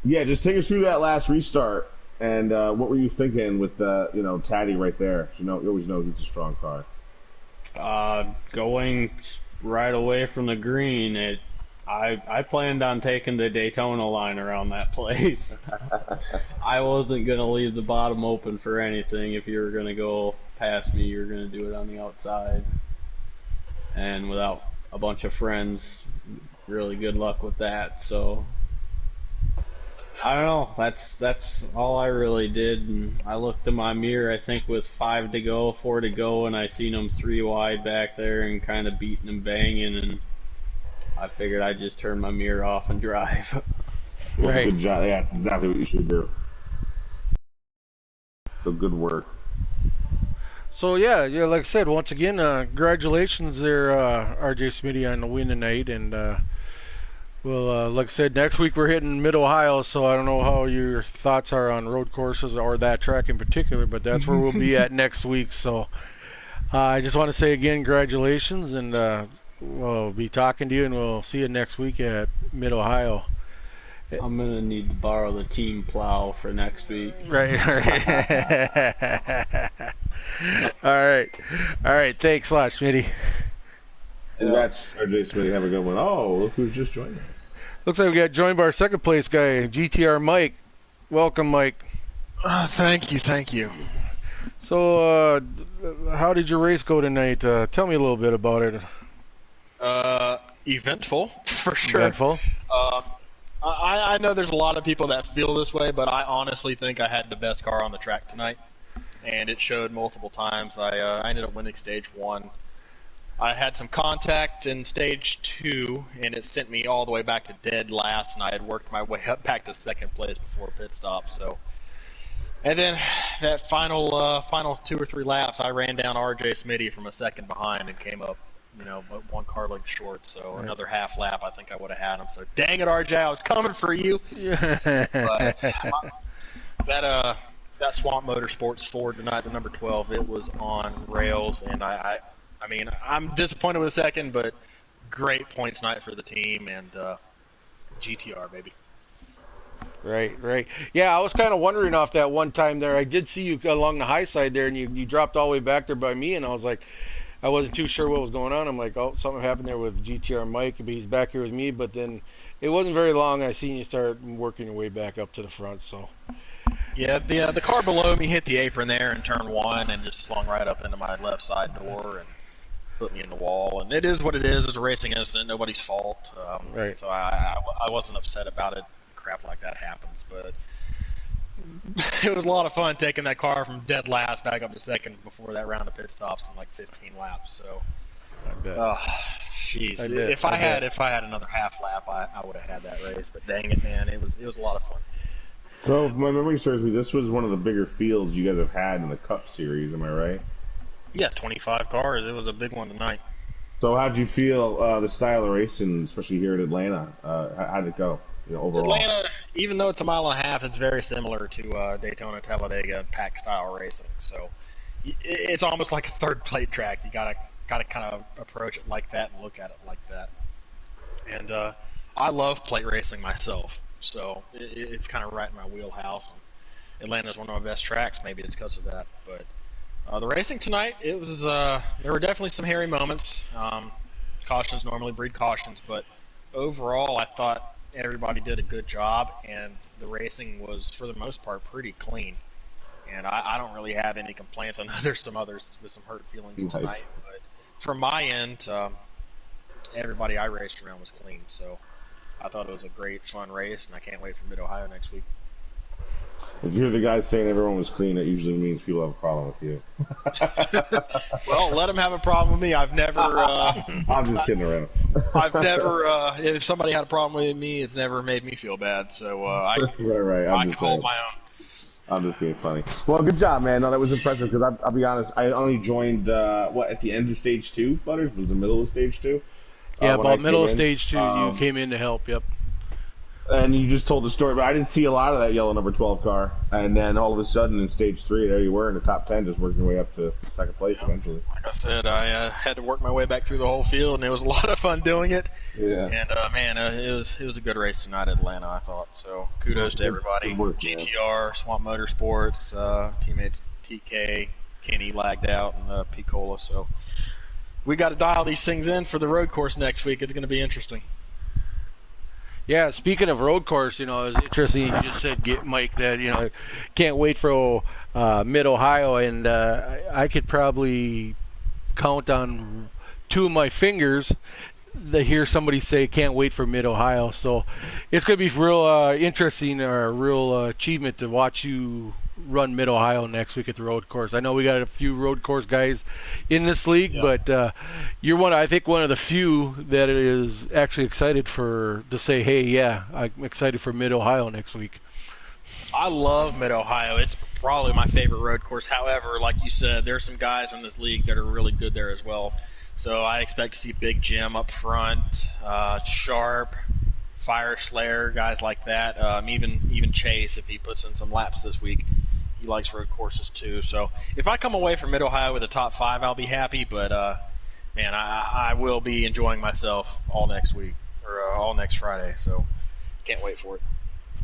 yeah, just take us through that last restart. And what were you thinking with Taddy right there? You always know he's a strong car. Going right away from the green, I planned on taking the Daytona line around that place. I wasn't going to leave the bottom open for anything. If you were going to go past me, you were going to do it on the outside. And without a bunch of friends, really good luck with that. So I don't know. That's all I really did. And I looked in my mirror, I think with 4 to go, and I seen them 3 wide back there and kind of beating and banging, and I figured I'd just turn my mirror off and drive. Right. Good job. Yeah, that's exactly what you should do. So good work. So yeah, like I said, once again, congratulations there, RJ Smitty, on the win tonight, and well, like I said, next week we're hitting Mid-Ohio, so I don't know how your thoughts are on road courses or that track in particular, but that's where we'll be at next week. So I just want to say again, congratulations, and we'll be talking to you, and we'll see you next week at Mid-Ohio. I'm going to need to borrow the team plow for next week. Right. All right. Thanks a lot, Smitty. Congrats, RJ Smitty. Have a good one. Oh, look who's just joined us. Looks like we got joined by our second place guy, GTR Mike. Welcome, Mike. Thank you. So, how did your race go tonight? Tell me a little bit about it. Eventful, for sure. Eventful. I know there's a lot of people that feel this way, but I honestly think I had the best car on the track tonight, and it showed multiple times. I ended up winning stage 1. I had some contact in stage 2, and it sent me all the way back to dead last, and I had worked my way up back to second place before pit stop. So, and then that final 2 or 3 laps, I ran down RJ Smitty from a second behind and came up, one car length short. So another half lap, I think I would have had him. So dang it, RJ, I was coming for you. But that Swamp Motorsports Ford tonight, the number 12, it was on rails, and I mean, I'm disappointed with the second, but great points night for the team, and GTR, baby. Right. Yeah, I was kind of wondering off that one time there. I did see you along the high side there, and you dropped all the way back there by me, and I was like, I wasn't too sure what was going on. I'm like, oh, something happened there with GTR Mike, but he's back here with me. But then it wasn't very long. I seen you start working your way back up to the front, so. Yeah, the car below me hit the apron there in turn 1 and just slung right up into my left side door and put me in the wall. And it is what it is. It's a racing incident, nobody's fault. Right. So I wasn't upset about it. Crap like that happens, but it was a lot of fun taking that car from dead last back up to second before that round of pit stops in like 15 laps. So, I bet. Jeez, if I had another half lap, I would have had that race. But dang it, man, it was a lot of fun. So, if my memory serves me, this was one of the bigger fields you guys have had in the Cup Series. Am I right? Yeah, 25 cars. It was a big one tonight. So, how'd you feel the style of racing, especially here at Atlanta? How'd it go? Overall? Atlanta, even though it's a mile and a half, it's very similar to Daytona, Talladega, pack style racing. So it's almost like a third plate track. You gotta kind of approach it like that and look at it like that. And I love plate racing myself, so it's kind of right in my wheelhouse. And Atlanta's one of my best tracks. Maybe it's because of that. But the racing tonight, it was there were definitely some hairy moments. Cautions normally breed cautions, but overall, I thought everybody did a good job, and the racing was, for the most part, pretty clean. And I don't really have any complaints. I know there's some others with some hurt feelings tonight, but from my end, everybody I raced around was clean. So I thought it was a great, fun race, and I can't wait for Mid-Ohio next week. If you hear the guys saying everyone was clean, that usually means people have a problem with you. Well, let them have a problem with me. I've never. I'm just kidding around. I've never. If somebody had a problem with me, it's never made me feel bad. So I can hold my own. I'm just being funny. Well, good job, man. No, that was impressive because I'll be honest, I only joined at the end of stage 2, Butters? Was the middle of stage 2? Yeah, about middle of stage 2, you came in to help. Yep. And you just told the story, but I didn't see a lot of that yellow number 12 car. And then all of a sudden in stage 3, there you were in the top 10, just working your way up to second place eventually. Like I said, I had to work my way back through the whole field, and it was a lot of fun doing it. Yeah. And man, it was a good race tonight at Atlanta, I thought. So kudos to everybody. GTR, Swamp Motorsports, teammates TK, Kenny lagged out, and Picola. So we got to dial these things in for the road course next week. It's going to be interesting. Yeah, speaking of road course, it was interesting. You just said, Mike, that can't wait for Mid-Ohio, and I could probably count on 2 of my fingers to hear somebody say, "Can't wait for Mid-Ohio." So it's going to be real interesting, or a real achievement to watch you run Mid-Ohio next week at the road course. I know we got a few road course guys in this league, but you're I think one of the few that is actually excited to say, hey, yeah, I'm excited for Mid-Ohio next week. I love Mid-Ohio. It's probably my favorite road course. However, like you said, there's some guys in this league that are really good there as well. So I expect to see Big Jim up front, Sharp, Fire Slayer, guys like that. Even Chase, if he puts in some laps this week. He likes road courses too. So if I come away from Mid-Ohio with a top 5, I'll be happy. But, man, I will be enjoying myself all next week, or all next Friday. So can't wait for it.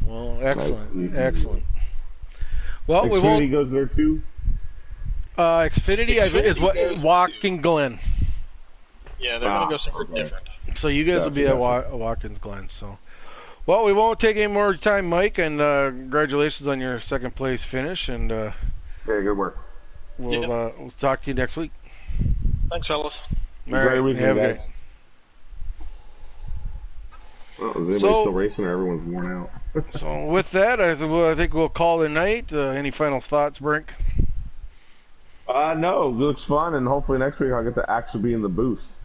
Well, excellent. Well, Xfinity goes there too? Xfinity is what Watkins Glen. Yeah, they're going to go somewhere different. So you guys will be at Watkins Glen. So, well, we won't take any more time, Mike, and congratulations on your second place finish. And very good work. we'll talk to you next week. Thanks, fellas. All right, Great weekend, have a guys. good. Well, is anybody still racing, or everyone's worn out? So with that, I think we'll call it a night. Any final thoughts, Brink? No, it looks fun, and hopefully next week I'll get to actually be in the booth,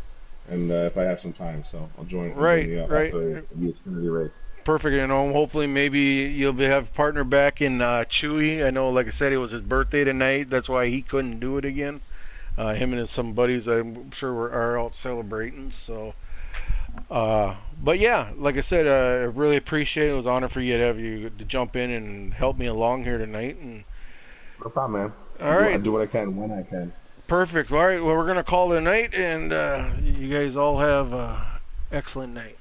and if I have some time, so I'll join. Right. After the Xfinity race. Perfect. Hopefully maybe you'll have a partner back in Chewy. I know, like I said, it was his birthday tonight. That's why he couldn't do it again. Him and some buddies, I'm sure, are out celebrating. So, but yeah, like I said, I really appreciate it. It was an honor for you to jump in and help me along here tonight. And no problem, man. All right. I do what I can when I can. Perfect. All right. Well, we're gonna call it a night, and you guys all have an excellent night.